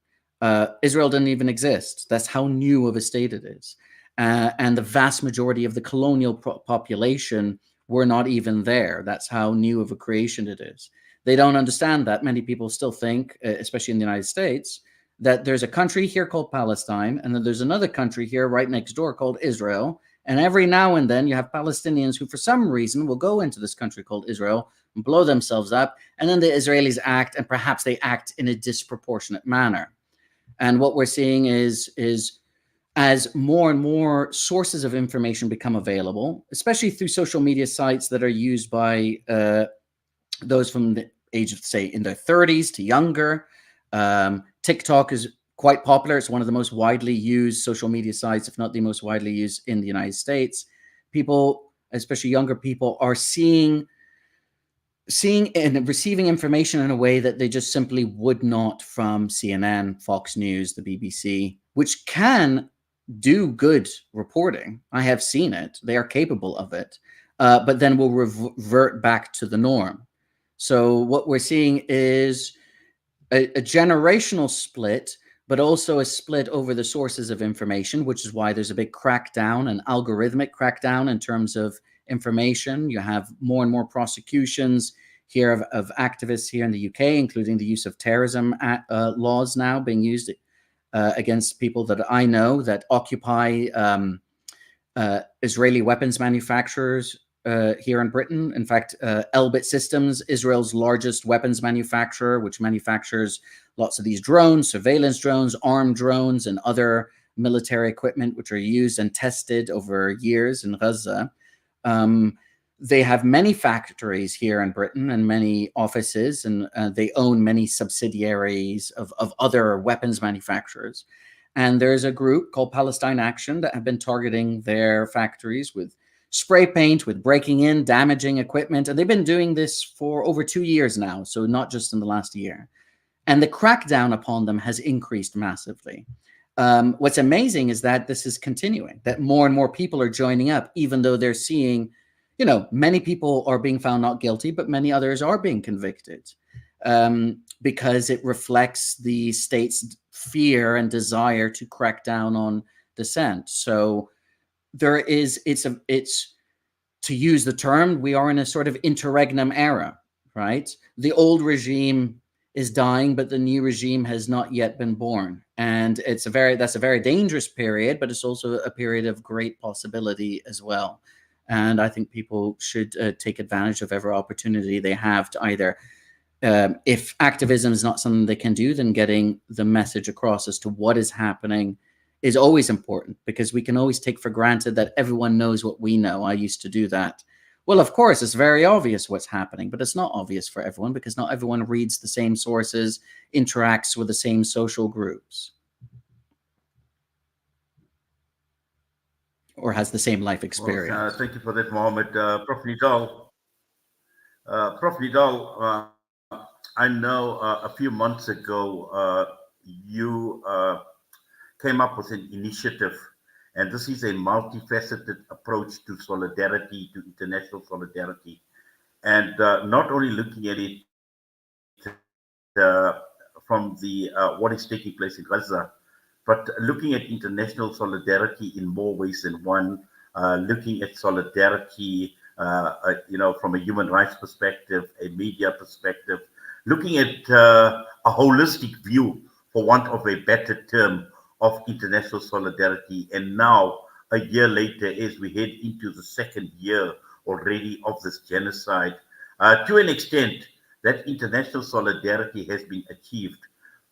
Israel didn't even exist. That's how new of a state it is. And the vast majority of the colonial population were not even there. That's how new of a creation it is. They don't understand that. Many people still think, especially in the United States, that there's a country here called Palestine, and then there's another country here right next door called Israel. And every now and then you have Palestinians who, for some reason, will go into this country called Israel and blow themselves up. And then the Israelis act, and perhaps they act in a disproportionate manner. And what we're seeing is as more and more sources of information become available, especially through social media sites that are used by those from the age of, say, in their 30s to younger. TikTok is quite popular. It's one of the most widely used social media sites, if not the most widely used in the United States. People, especially younger people, are seeing and receiving information in a way that they just simply would not from CNN, Fox News, the BBC, which can do good reporting. I have seen it. They are capable of it, but then will revert back to the norm. So what we're seeing is a generational split, but also a split over the sources of information, which is why there's a big crackdown, an algorithmic crackdown in terms of information. You have more and more prosecutions here of activists here in the UK, including the use of terrorism laws now being used against people that I know that occupy Israeli weapons manufacturers here in Britain. In fact, Elbit Systems, Israel's largest weapons manufacturer, which manufactures lots of these drones, surveillance drones, armed drones, and other military equipment, which are used and tested over years in Gaza. They have many factories here in Britain and many offices, and they own many subsidiaries of other weapons manufacturers. And there's a group called Palestine Action that have been targeting their factories with spray paint, with breaking in, damaging equipment. And they've been doing this for over 2 years now, so not just in the last year. And the crackdown upon them has increased massively. What's amazing is that this is continuing, that more and more people are joining up, even though they're seeing, you know, many people are being found not guilty, but many others are being convicted because it reflects the state's fear and desire to crack down on dissent. So there is, it's to use the term, we are in a sort of interregnum era, right? The old regime is dying, but the new regime has not yet been born. And that's a very dangerous period, but it's also a period of great possibility as well. And I think people should take advantage of every opportunity they have to either, if activism is not something they can do, then getting the message across as to what is happening is always important, because we can always take for granted that everyone knows what we know. I used to do that. Well, of course, it's very obvious what's happening, but it's not obvious for everyone because not everyone reads the same sources, interacts with the same social groups, or has the same life experience. Well, thank you for that, Mohammed. Prof. Nidal, I know a few months ago you came up with an initiative, and this is a multifaceted approach to solidarity, to international solidarity, and not only looking at it from the what is taking place in Gaza, but looking at international solidarity in more ways than one, looking at solidarity, from a human rights perspective, a media perspective, looking at a holistic view, for want of a better term, of international solidarity. And now, a year later, as we head into the second year already of this genocide, to an extent, that international solidarity has been achieved.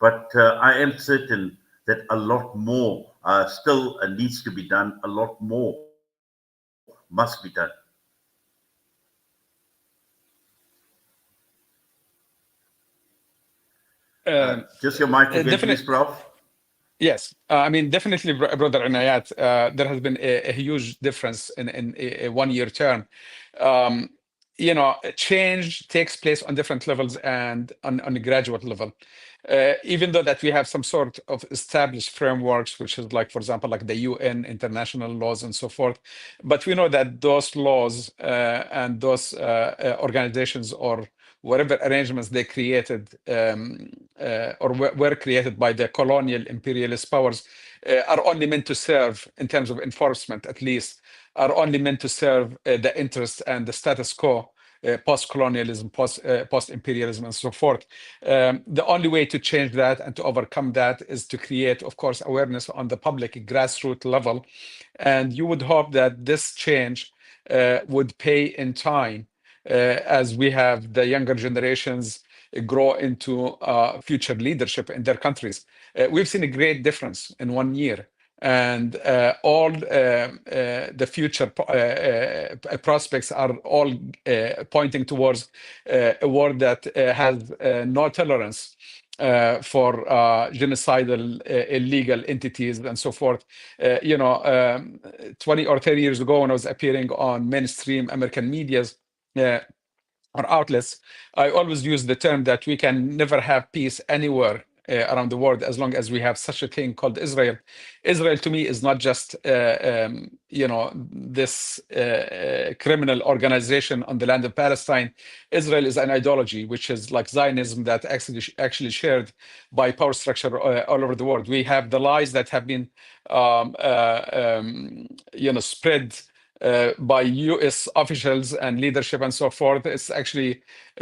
But I am certain that a lot more still needs to be done. A lot more must be done. Just your mic again, please, Definitely. Prof. Yes, I mean, definitely, brother Inayat, there has been a huge difference in a one-year term. Um, change takes place on different levels and on a graduate level. Even though that we have some sort of established frameworks, which is like, for example, like the UN, international laws, and so forth. But we know that those laws and those organizations or whatever arrangements they created or were created by the colonial imperialist powers are only meant to serve, in terms of enforcement at least, are only meant to serve the interests and the status quo, post-colonialism, post-imperialism, and so forth. The only way to change that and to overcome that is to create, of course, awareness on the public grassroots level. And you would hope that this change would pay in time as we have the younger generations grow into future leadership in their countries. We've seen a great difference in 1 year. And all the future prospects are all pointing towards a world that has no tolerance for genocidal, illegal entities and so forth. 20 or 30 years ago, when I was appearing on mainstream American medias, or outlets, I always use the term that we can never have peace anywhere around the world as long as we have such a thing called Israel. Israel, to me, is not just this criminal organization on the land of Palestine. Israel is an ideology, which is like Zionism, that actually shared by power structure all over the world. We have the lies that have been spread by U.S. officials and leadership and so forth. It's actually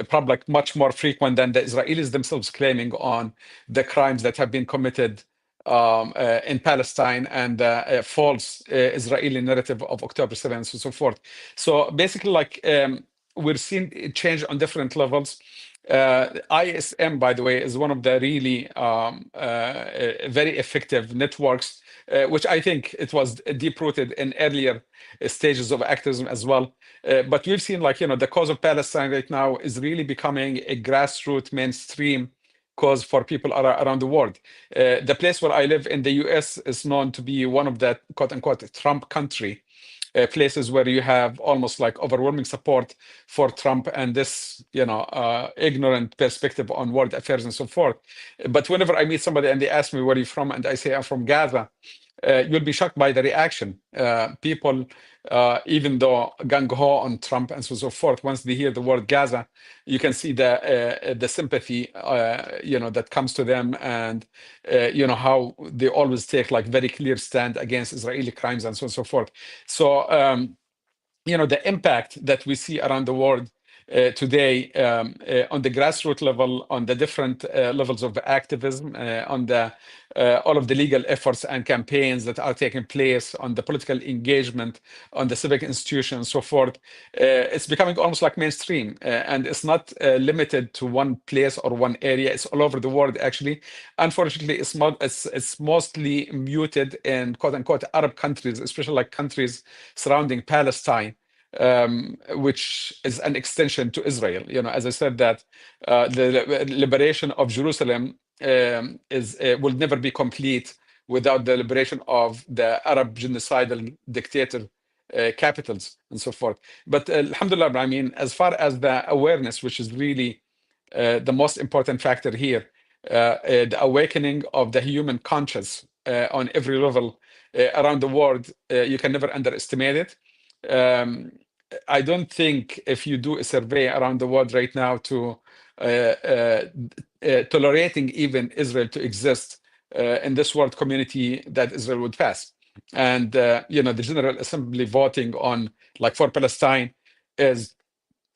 probably much more frequent than the Israelis themselves claiming on the crimes that have been committed in Palestine and false Israeli narrative of October 7th and so forth. So basically, we're seeing it change on different levels. ISM, by the way, is one of the really very effective networks, which I think it was deep-rooted in earlier stages of activism as well. But we've seen, the cause of Palestine right now is really becoming a grassroots mainstream cause for people around the world. The place where I live in the US is known to be one of the quote-unquote Trump country. Places where you have almost like overwhelming support for Trump and this, ignorant perspective on world affairs and so forth. But whenever I meet somebody and they ask me, where are you from? And I say, I'm from Gaza. You'll be shocked by the reaction. People, even though gung-ho on Trump and so forth, once they hear the word Gaza, you can see the sympathy, that comes to them, and how they always take very clear stand against Israeli crimes and so on and so forth. So, the impact that we see around the world today on the grassroots level, on the different levels of activism, on the all of the legal efforts and campaigns that are taking place, on the political engagement, on the civic institutions, and so forth, it's becoming almost like mainstream, and it's not limited to one place or one area. It's all over the world, actually. Unfortunately, it's mostly muted in quote-unquote Arab countries, especially like countries surrounding Palestine, which is an extension to Israel. As I said, that the liberation of Jerusalem will never be complete without the liberation of the Arab genocidal dictator capitals and so forth. But alhamdulillah, I mean, as far as the awareness, which is really the most important factor here, the awakening of the human conscience on every level around the world, you can never underestimate it. I don't think if you do a survey around the world right now to tolerating even Israel to exist in this world community, that Israel would pass. And the General Assembly voting on for Palestine is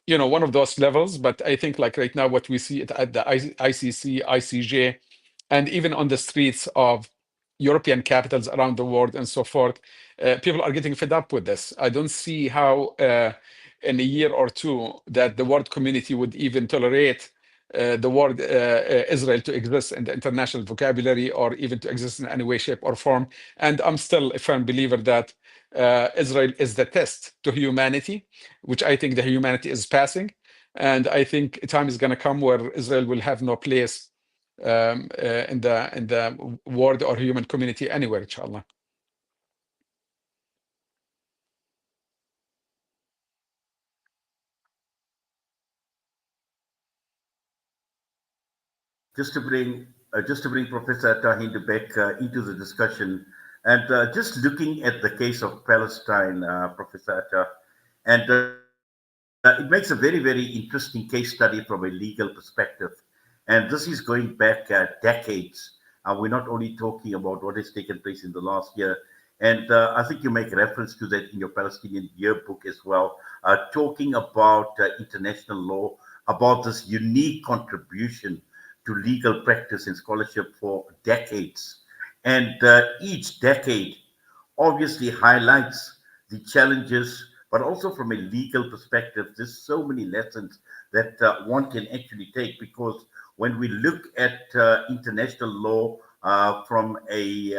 one of those levels. But I think right now what we see at the ICC, ICJ, and even on the streets of European capitals around the world and so forth, people are getting fed up with this. I don't see how in a year or two that the world community would even tolerate the word Israel to exist in the international vocabulary or even to exist in any way, shape, or form. And I'm still a firm believer that Israel is the test to humanity, which I think the humanity is passing. And I think time is going to come where Israel will have no place in the world or human community anywhere, inshallah. Just to bring Professor Tahind back into the discussion, and just looking at the case of Palestine, Professor Atta, and it makes a very, very interesting case study from a legal perspective. And this is going back decades. We're not only talking about what has taken place in the last year. And I think you make reference to that in your Palestinian yearbook as well, talking about international law, about this unique contribution to legal practice and scholarship for decades. And each decade obviously highlights the challenges, but also from a legal perspective, there's so many lessons that one can actually take, because when we look at international law from a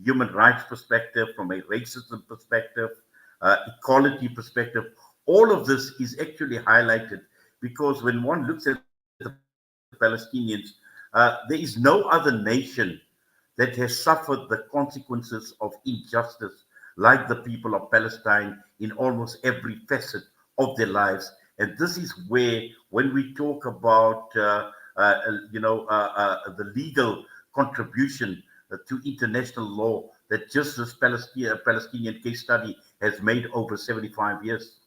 human rights perspective, from a racism perspective, equality perspective, all of this is actually highlighted, because when one looks at the Palestinians, there is no other nation that has suffered the consequences of injustice like the people of Palestine in almost every facet of their lives. And this is where, when we talk about, the legal contribution to international law that just this Palestinian case study has made over 75 years.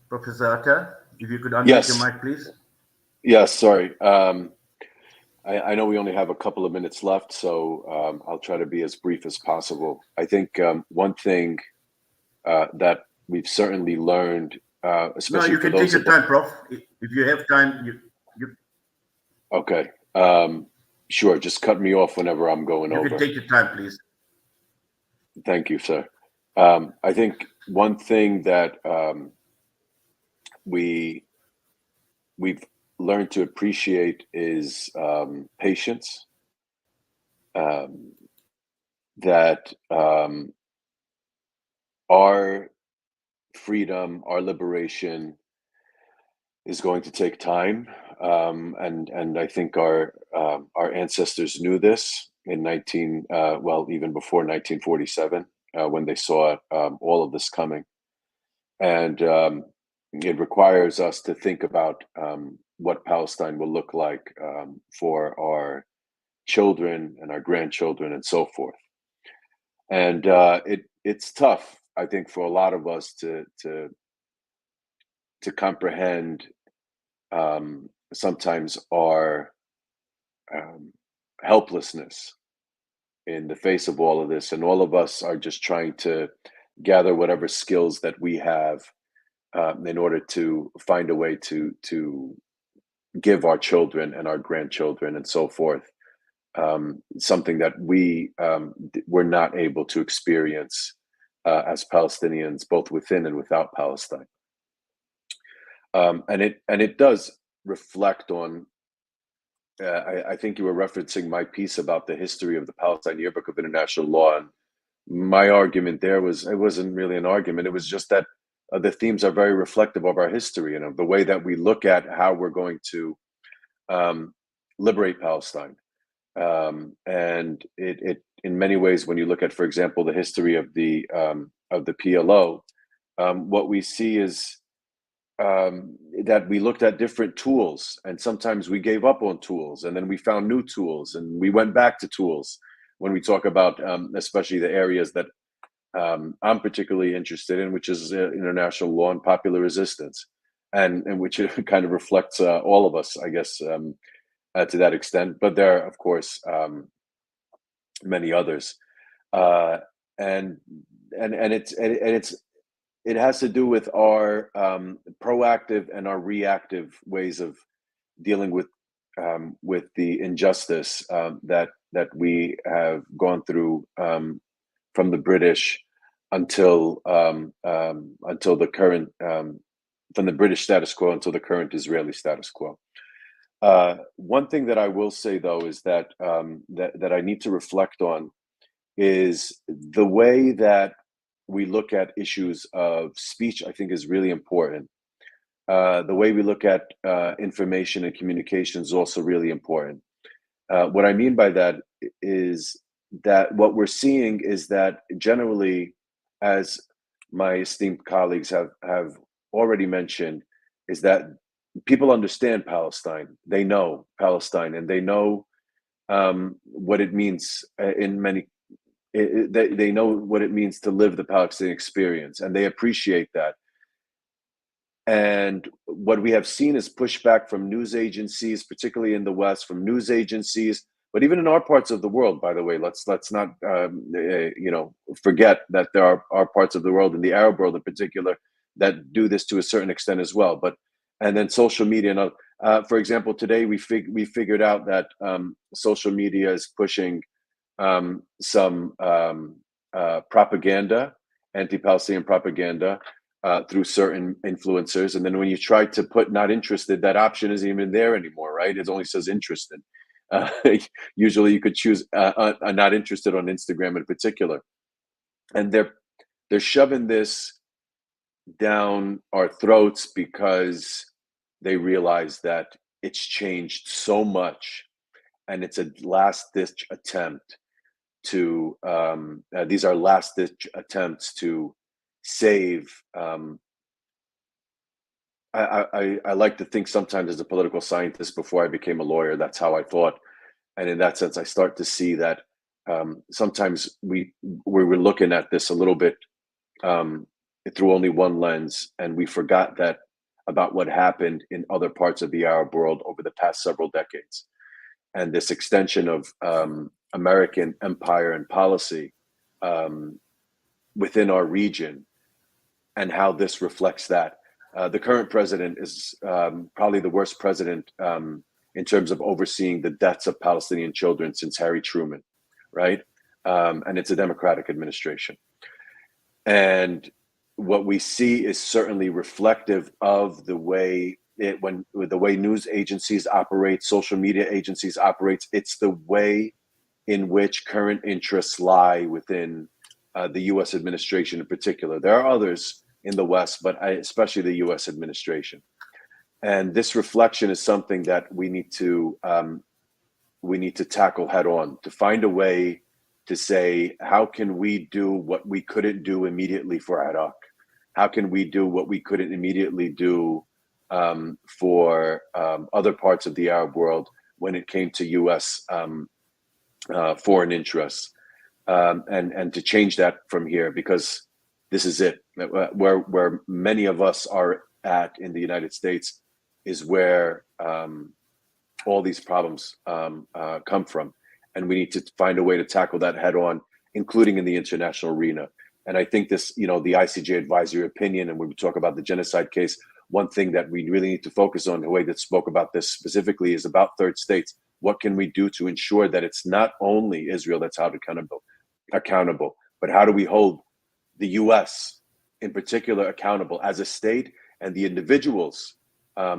Professor Atta, if you could unmute your mic, please. Yes, sorry. I know we only have a couple of minutes left, so I'll try to be as brief as possible. I think one thing that we've certainly learned, especially you can take your time, Prof. If you have time, you... Okay. Sure, just cut me off whenever I'm going over. You can take your time, please. Thank you, sir. I think one thing that we've learned to appreciate is patience. That our freedom, our liberation is going to take time, and I think our ancestors knew this in even before 1947, when they saw all of this coming, and it requires us to think about what Palestine will look like for our children and our grandchildren and so forth. And it's tough, I think, for a lot of us to comprehend sometimes our helplessness in the face of all of this, and all of us are just trying to gather whatever skills that we have in order to find a way to give our children and our grandchildren and so forth something that we were not able to experience as Palestinians, both within and without Palestine. And it does reflect on. I think you were referencing my piece about the history of the Palestine Yearbook of International Law, and my argument there was, it wasn't really an argument. It was just that the themes are very reflective of our history and of the way that we look at how we're going to liberate Palestine. And it in many ways, when you look at, for example, the history of the PLO, what we see is that we looked at different tools, and sometimes we gave up on tools, and then we found new tools, and we went back to tools. When we talk about especially the areas that I'm particularly interested in, which is international law and popular resistance, and which kind of reflects all of us, I guess, to that extent. But there are, of course, many others, and it has to do with our proactive and our reactive ways of dealing with with the injustice that we have gone through from the British until the current, from the British status quo until the current Israeli status quo. One thing that I will say, though, is that that I need to reflect on is the way that we look at issues of speech. I think is really important. The way we look at information and communication is also really important. What I mean by that is that what we're seeing is that generally, as my esteemed colleagues have already mentioned, is that people understand Palestine. They know Palestine, and they know what it means in many. They know what it means to live the Palestinian experience, and they appreciate that. And what we have seen is pushback from news agencies, particularly in the West, from news agencies, but even in our parts of the world. By the way, let's not forget that there are parts of the world, in the Arab world in particular, that do this to a certain extent as well. And then social media. And for example, today we figured out that social media is pushing some propaganda, anti-Palestinian propaganda, through certain influencers. And then when you try to put not interested, that option isn't even there anymore, right? It only says interested. Usually you could choose not interested on Instagram in particular. And they're shoving this down our throats because they realize that it's changed so much, and it's a last-ditch attempt to these are last-ditch attempts to save. I like to think sometimes as a political scientist, before I became a lawyer, that's how I thought. And in that sense, I start to see that sometimes we were looking at this a little bit through only one lens, and we forgot that about what happened in other parts of the Arab world over the past several decades. And this extension of American empire and policy within our region, and how this reflects that. The current president is probably the worst president in terms of overseeing the deaths of Palestinian children since Harry Truman, right? And it's a Democratic administration. And what we see is certainly reflective of the way the way news agencies operate, social media agencies operate. It's the way in which current interests lie within the U.S. administration in particular. There are others in the West, but especially the U.S. administration. And this reflection is something that we need to tackle head on, to find a way to say, how can we do what we couldn't do immediately for Iraq? How can we do what we couldn't immediately do for other parts of the Arab world when it came to U.S. Foreign interests, and to change that from here, because this is it. Where many of us are at in the United States is where all these problems come from. And we need to find a way to tackle that head on, including in the international arena. And I think this, the ICJ advisory opinion, and when we talk about the genocide case, one thing that we really need to focus on, the way that spoke about this specifically, is about third states. What can we do to ensure that it's not only Israel that's held accountable, but how do we hold the U.S. in particular accountable as a state, and the individuals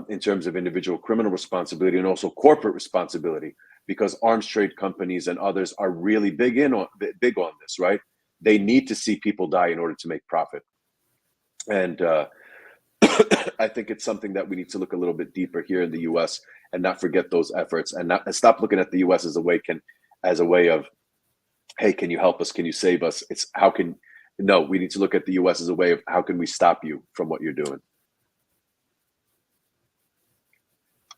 in terms of individual criminal responsibility and also corporate responsibility, because arms trade companies and others are really big on this, right? They need to see people die in order to make profit. And I think it's something that we need to look a little bit deeper here in the U.S. and not forget those efforts, and stop looking at the U.S. as a way of, hey, can you help us? Can you save us? No, we need to look at the U.S. as a way of, how can we stop you from what you're doing?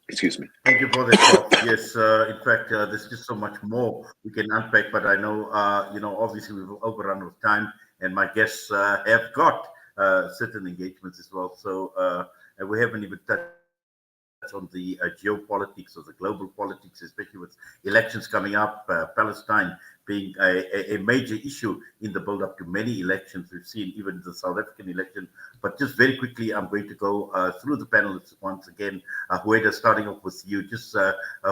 Excuse me. Thank you for that, Prof. Yes, in fact, there's just so much more we can unpack, but I know, obviously we've overrun with time, and my guests have got certain engagements as well. So, and we haven't even touched on the geopolitics of the global politics, especially with elections coming up, Palestine being a major issue in the build-up to many elections. We've seen even the South African election. But just very quickly, I'm going to go through the panelists once again. Huwaida, starting off with you. Just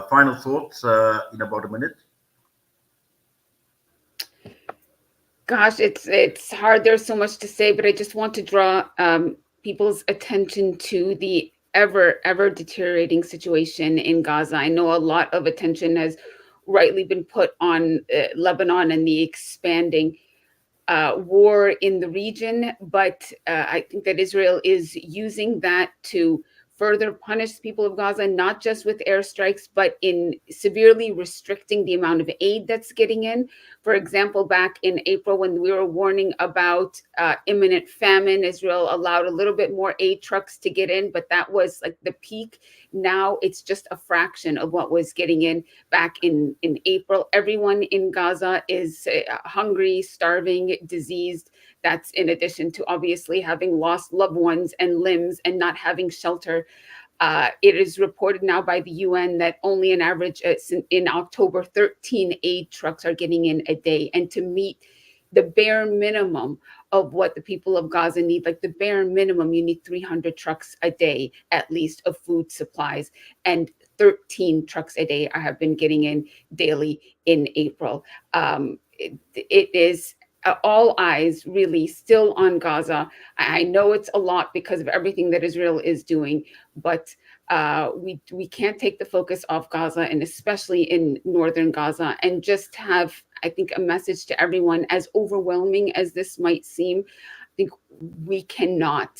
final thoughts in about a minute. Gosh, it's hard. There's so much to say, but I just want to draw people's attention to the ever deteriorating situation in Gaza. I know a lot of attention has rightly been put on Lebanon and the expanding war in the region, but I think that Israel is using that to further punish the people of Gaza, not just with airstrikes, but in severely restricting the amount of aid that's getting in. For example, back in April, when we were warning about imminent famine, Israel allowed a little bit more aid trucks to get in, but that was like the peak. Now it's just a fraction of what was getting in back in April. Everyone in Gaza is hungry, starving, diseased. That's in addition to obviously having lost loved ones and limbs and not having shelter. It is reported now by the UN that only an average in October, 13 aid trucks are getting in a day. And to meet the bare minimum of what the people of Gaza need, like the bare minimum, you need 300 trucks a day, at least, of food supplies. And 13 trucks a day have been getting in daily in April. It is all eyes really still on Gaza. I know it's a lot because of everything that Israel is doing, but we can't take the focus off Gaza, and especially in northern Gaza, and just have, I think, a message to everyone. As overwhelming as this might seem, I think we cannot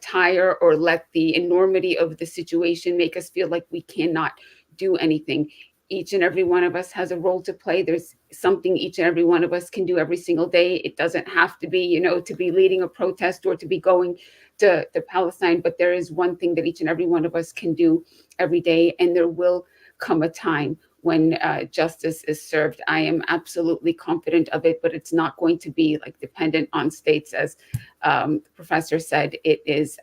tire or let the enormity of the situation make us feel like we cannot do anything. Each and every one of us has a role to play. There's something each and every one of us can do every single day. It doesn't have to be, to be leading a protest or to be going to Palestine, but there is one thing that each and every one of us can do every day, and there will come a time when justice is served. I am absolutely confident of it, but it's not going to be like dependent on states, as the professor said. It is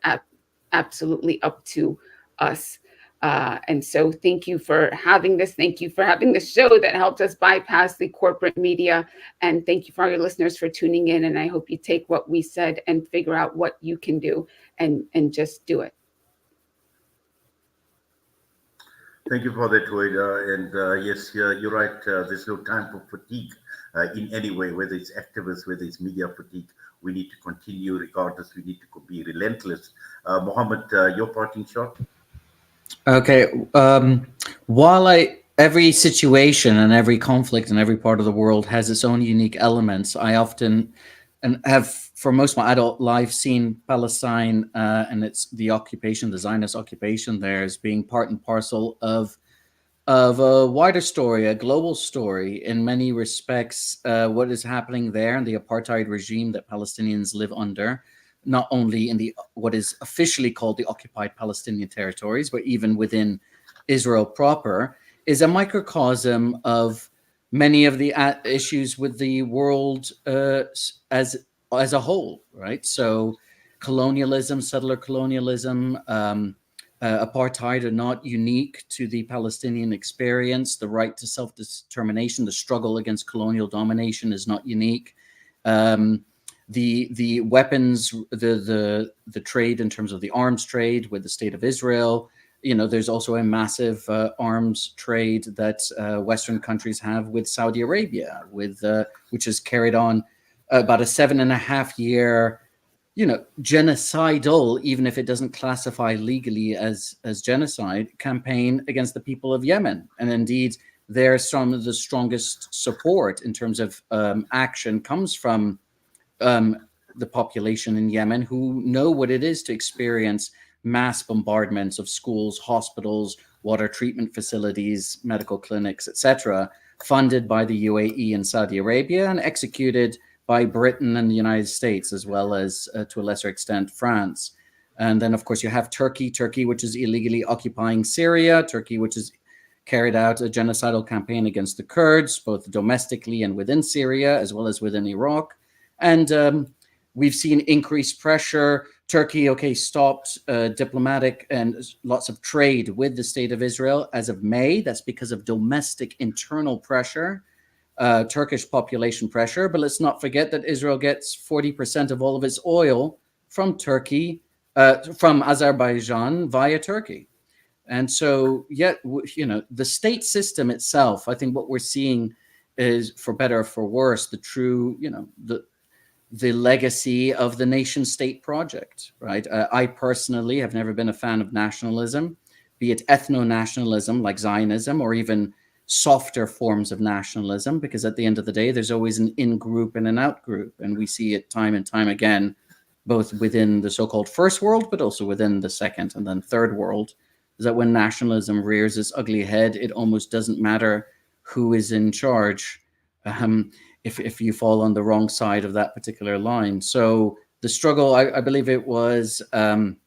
absolutely up to us. And so thank you for having this. Thank you for having the show that helped us bypass the corporate media. And thank you for all your listeners for tuning in. And I hope you take what we said and figure out what you can do and just do it. Thank you for that, Huwaida. And yes, you're right. There's no time for fatigue in any way, whether it's activists, whether it's media fatigue. We need to continue regardless. We need to be relentless. Mohamed, your parting shot? Okay. While every situation and every conflict in every part of the world has its own unique elements, I often and have for most of my adult life seen Palestine and the occupation, the Zionist occupation there, as being part and parcel of a wider story, a global story. In many respects, what is happening there and the apartheid regime that Palestinians live under, not only in what is officially called the occupied Palestinian territories, but even within Israel proper, is a microcosm of many of the issues with the world as a whole, right? So colonialism, settler colonialism, apartheid are not unique to the Palestinian experience. The right to self-determination, the struggle against colonial domination is not unique. The weapons, the trade in terms of the arms trade with the state of Israel, there's also a massive arms trade that Western countries have with Saudi Arabia, which is carried on about a 7.5 year, genocidal, even if it doesn't classify legally as genocide, campaign against the people of Yemen. And indeed, some of the strongest support in terms of action comes from the population in Yemen, who know what it is to experience mass bombardments of schools, hospitals, water treatment facilities, medical clinics, etc., funded by the UAE and Saudi Arabia and executed by Britain and the United States, as well as, to a lesser extent, France. And then, of course, you have Turkey, which is illegally occupying Syria, Turkey, which has carried out a genocidal campaign against the Kurds, both domestically and within Syria, as well as within Iraq. And we've seen increased pressure. Turkey, okay, stopped diplomatic and lots of trade with the state of Israel as of May. That's because of domestic internal pressure, Turkish population pressure. But let's not forget that Israel gets 40% of all of its oil from Turkey, from Azerbaijan via Turkey. And so, yet, the state system itself, I think what we're seeing is, for better or for worse, the true, the legacy of the nation state project, right? I personally have never been a fan of nationalism, be it ethno-nationalism like Zionism, or even softer forms of nationalism, because at the end of the day, there's always an in-group and an out-group. And we see it time and time again, both within the so-called first world, but also within the second and then third world, is that when nationalism rears its ugly head, it almost doesn't matter who is in charge. If you fall on the wrong side of that particular line. So the struggle, I believe it was, I'm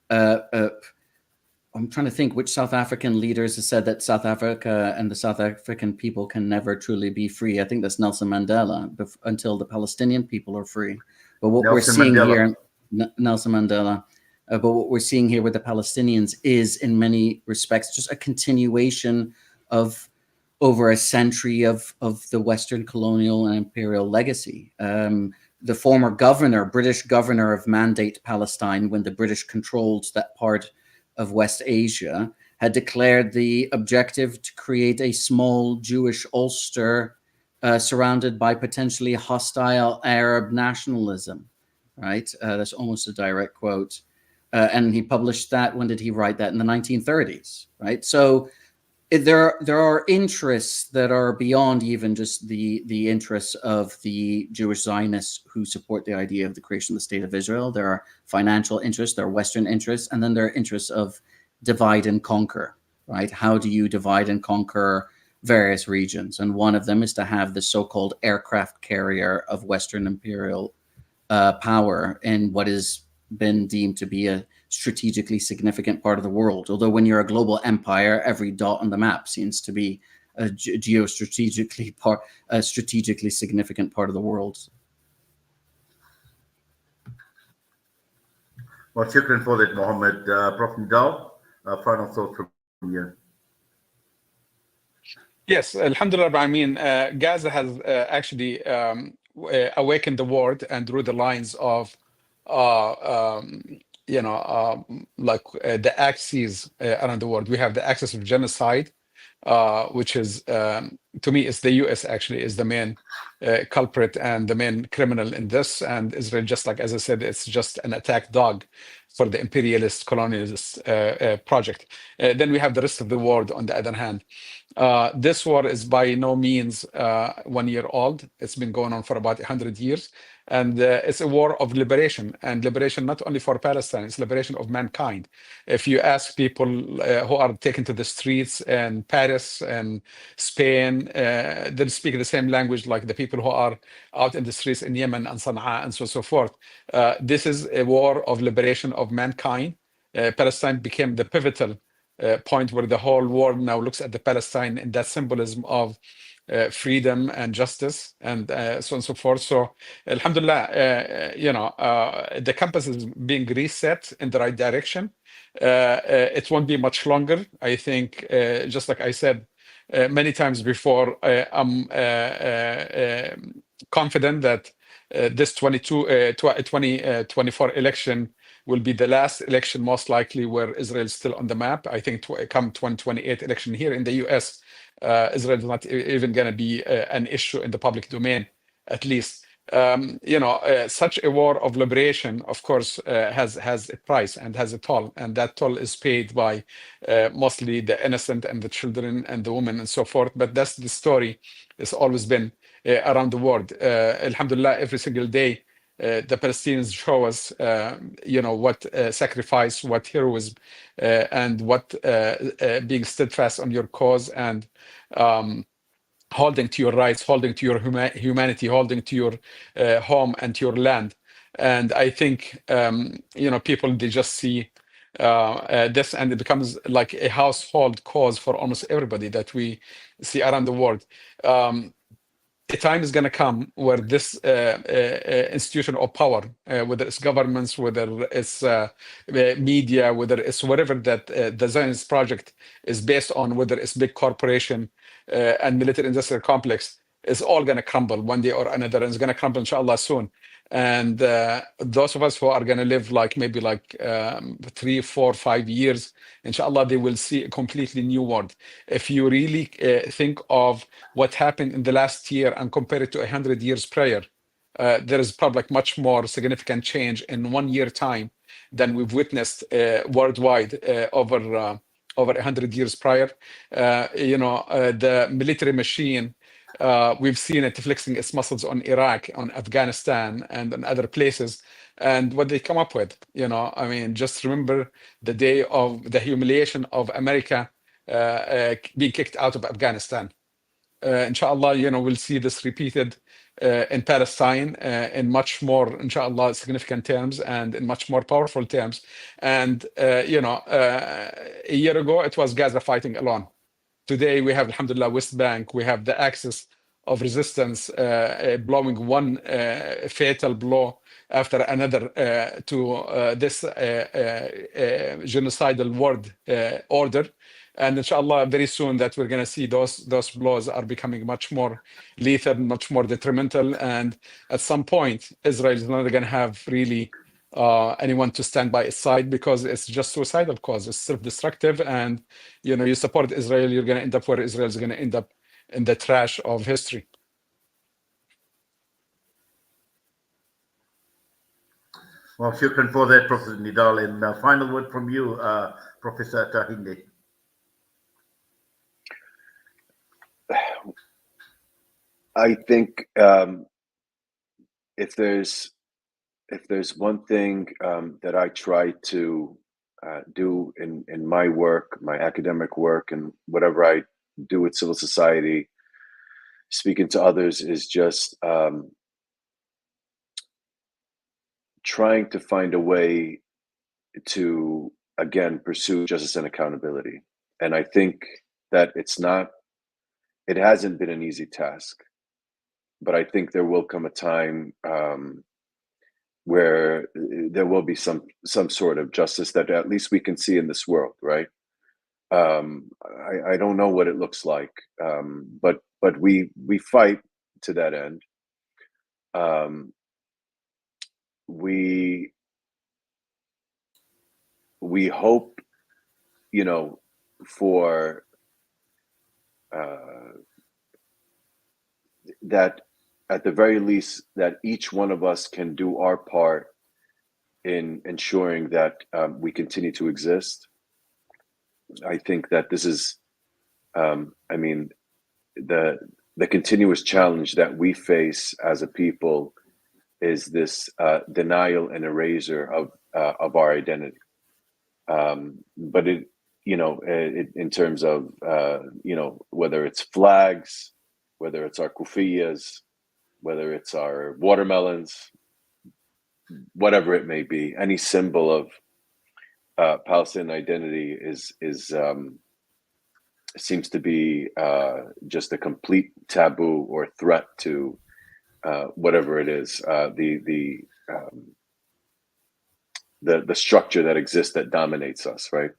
trying to think which South African leaders have said that South Africa and the South African people can never truly be free. I think that's Nelson Mandela, until the Palestinian people are free. But what we're seeing here, Nelson Mandela, but what we're seeing here with the Palestinians is, in many respects, just a continuation of over a century of the Western colonial and imperial legacy. The former British governor of Mandate Palestine, when the British controlled that part of West Asia, had declared the objective to create a small Jewish Ulster surrounded by potentially hostile Arab nationalism, right? That's almost a direct quote. And he published that, when did he write that? In the 1930s, right? So there are interests that are beyond even just the interests of the Jewish Zionists who support the idea of the creation of the state of Israel. There are financial interests, there are Western interests, and then there are interests of divide and conquer, right? How do you divide and conquer various regions? And one of them is to have the so-called aircraft carrier of Western imperial power in what has been deemed to be a strategically significant part of the world. Although when you're a global empire, every dot on the map seems to be a geostrategically strategically significant part of the world. Well, shukran for that, Mohammed. Prof. Nidal, final thought from you. Yes, Alhamdulillah, I mean, Gaza has actually awakened the world, and drew the lines of the axes around the world. We have the axis of genocide, which is, to me, it's the US actually is the main culprit and the main criminal in this. And Israel, just like, as I said, it's just an attack dog for the imperialist, colonialist project. Then we have the rest of the world on the other hand. This war is by no means 1 year old. It's been going on for about 100 years. And it's a war of liberation, and liberation not only for Palestine, it's liberation of mankind. If you ask people who are taken to the streets in Paris and Spain, they'll speak the same language like the people who are out in the streets in Yemen and Sana'a and so forth. This is a war of liberation of mankind. Palestine became the pivotal point where the whole world now looks at the Palestine in that symbolism of freedom and justice, and so on and so forth. So, alhamdulillah, the compass is being reset in the right direction. It won't be much longer. I think, just like I said many times before, I'm confident that this 2024 election will be the last election, most likely, where Israel is still on the map. I think come 2028 election here in the US, Israel is not even going to be an issue in the public domain, at least. Such a war of liberation, of course, has a price and has a toll, and that toll is paid by mostly the innocent and the children and the women and so forth. But that's the story. It's always been around the world. Alhamdulillah, every single day, the Palestinians show us, what sacrifice, what heroism, and what being steadfast on your cause, and holding to your rights, holding to your humanity, holding to your home and to your land. And I think, people, they just see this, and it becomes like a household cause for almost everybody that we see around the world. the time is going to come where this institution of power, whether it's governments, whether it's media, whether it's whatever that the Zionist project is based on, whether it's big corporation and military industrial complex, is all going to crumble one day or another, and it's going to crumble, inshallah, soon. And those of us who are going to live like maybe like 3, 4, 5 years, inshallah, they will see a completely new world. If you really think of what happened in the last year and compare it to 100 years prior, there is probably like much more significant change in 1 year time than we've witnessed worldwide over 100 years prior. The military machine, we've seen it flexing its muscles on Iraq, on Afghanistan, and on other places. And what they come up with, I mean, just remember the day of the humiliation of America being kicked out of Afghanistan. Inshallah, we'll see this repeated in Palestine in much more, inshallah, significant terms and in much more powerful terms. And, a year ago, it was Gaza fighting alone. Today, we have, alhamdulillah, West Bank. We have the axis of resistance blowing one fatal blow after another to this genocidal world order. And inshallah, very soon that we're going to see those blows are becoming much more lethal, much more detrimental. And at some point, Israel is not going to have really anyone to stand by its side, because it's just suicidal cause. It's self-destructive. And, you support Israel, you're going to end up where Israel is going to end up, in the trash of history. Well, shukran for that, Professor Nidal. And final word from you, Professor Tahinde. I think if there's one thing that I try to do in my work, my academic work, and whatever I do with civil society, speaking to others, is just trying to find a way to, again, pursue justice and accountability. And I think that it hasn't been an easy task, but I think there will come a time where there will be some sort of justice that at least we can see in this world, right? I don't know what it looks like, but we fight to that end. We hope, for that at the very least, that each one of us can do our part in ensuring that we continue to exist. I think that this is, the continuous challenge that we face as a people is this denial and erasure of our identity. But it, in terms of whether it's flags, whether it's our kufiyas, whether it's our watermelons, whatever it may be, any symbol of Palestinian identity seems to be just a complete taboo or threat to whatever it is, the structure that exists that dominates us, right?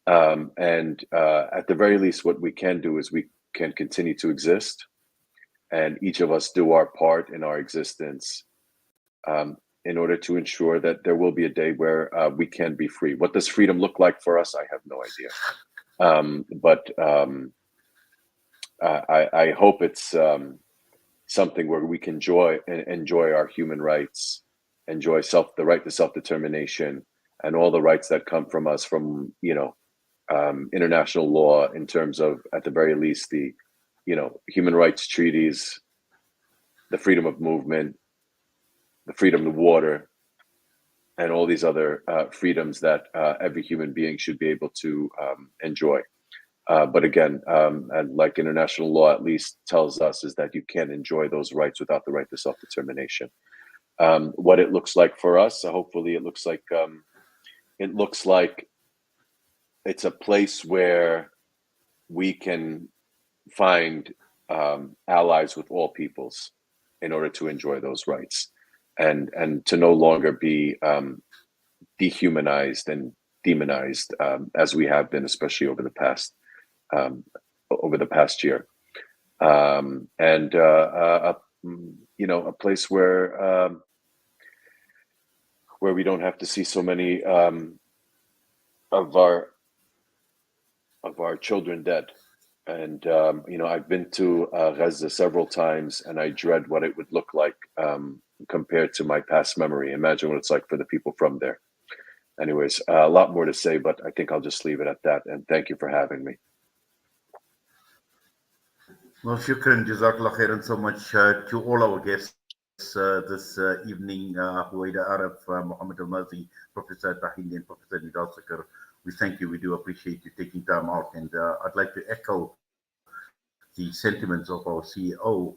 And at the very least, what we can do is we can continue to exist, and each of us do our part in our existence in order to ensure that there will be a day where we can be free. What does freedom look like for us? I have no idea. But I hope it's something where we can enjoy our human rights, enjoy the right to self-determination, and all the rights that come from us from international law, in terms of, at the very least, the human rights treaties, the freedom of movement, the freedom of water, and all these other freedoms that every human being should be able to enjoy. But again, and like international law at least tells us, is that you can't enjoy those rights without the right to self-determination. What it looks like for us, hopefully it looks like it's a place where we can find allies with all peoples in order to enjoy those rights, and to no longer be dehumanized and demonized as we have been, especially over the past year, and a place where we don't have to see so many of our children dead. And I've been to Gaza several times, and I dread what it would look like compared to my past memory. Imagine what it's like for the people from there. Anyways, a lot more to say, but I think I'll just leave it at that. And thank you for having me. Well, shukran, jazakallah khairan so much to all our guests this evening, Huwaida Arraf, Mohamed Elmaazi, Professor Tahini, and Professor Nidal Sakar. We thank you. We do appreciate you taking time out. And I'd like to echo the sentiments of our COO,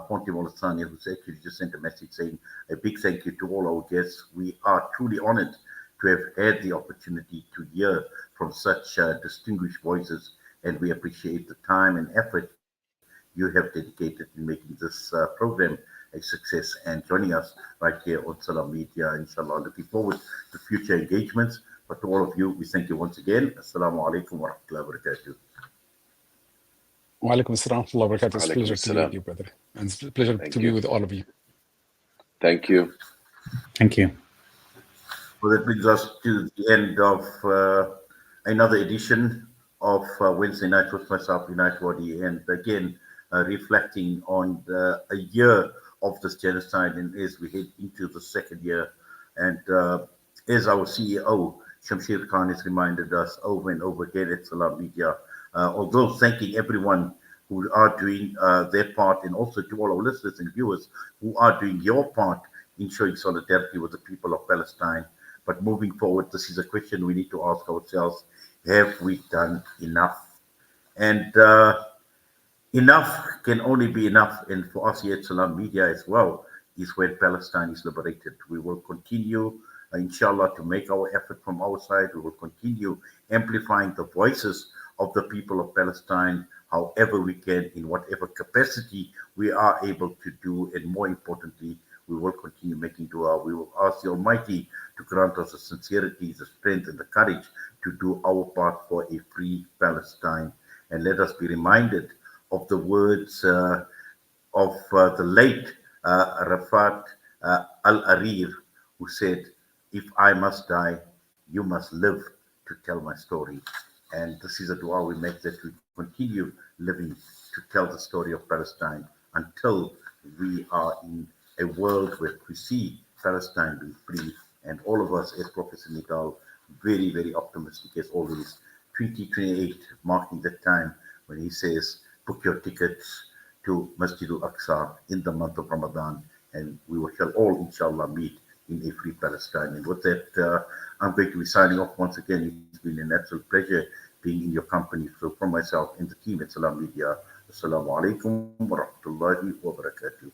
Ponte Molasani, who's actually just sent a message saying a big thank you to all our guests. We are truly honored to have had the opportunity to hear from such distinguished voices, and we appreciate the time and effort you have dedicated in making this program a success and joining us right here on Salam Media, inshallah. Looking forward to future engagements. But to all of you, we thank you once again. Assalamu alaikum wa rahmatullahi wa barakatuh. Wa alaikum assalam wa rahmatullahi wa barakatuh. It's a Alaikum pleasure to assalam. meet you, brother. And it's a pleasure Thank to you. be with all of you. Thank you. Thank you. Well, that brings us to the end of another edition of Wednesday Night with myself, Unite Wadi, and again, reflecting on a year of this genocide, and as we head into the second year. And as our CEO, Shamsir Khan, has reminded us over and over again at Salam Media, although thanking everyone who are doing their part, and also to all our listeners and viewers who are doing your part in showing solidarity with the people of Palestine. But moving forward, this is a question we need to ask ourselves: have we done enough? And enough can only be enough, and for us here at Salam Media as well, is when Palestine is liberated. We will continue, inshallah, to make our effort from our side. We will continue amplifying the voices of the people of Palestine however we can, in whatever capacity we are able to do, and more importantly, we will continue making dua. We will ask the Almighty to grant us the sincerity, the strength, and the courage to do our part for a free Palestine. And let us be reminded of the words of the late Rafat Al-Arir, who said, "If I must die, you must live to tell my story." And this is a dua we make, that we continue living to tell the story of Palestine until we are in a world where we see Palestine being free. And all of us, as Professor Nidal, very, very optimistic as always. 2028 marking the time when he says, book your tickets to Masjid al-Aqsa in the month of Ramadan, and we shall all, inshallah, meet in a free Palestine. And with that, I'm going to be signing off once again. It's been an absolute pleasure being in your company. So from myself and the team at Salam Media, Assalamu alaikum wa rahmatullahi wa barakatuh.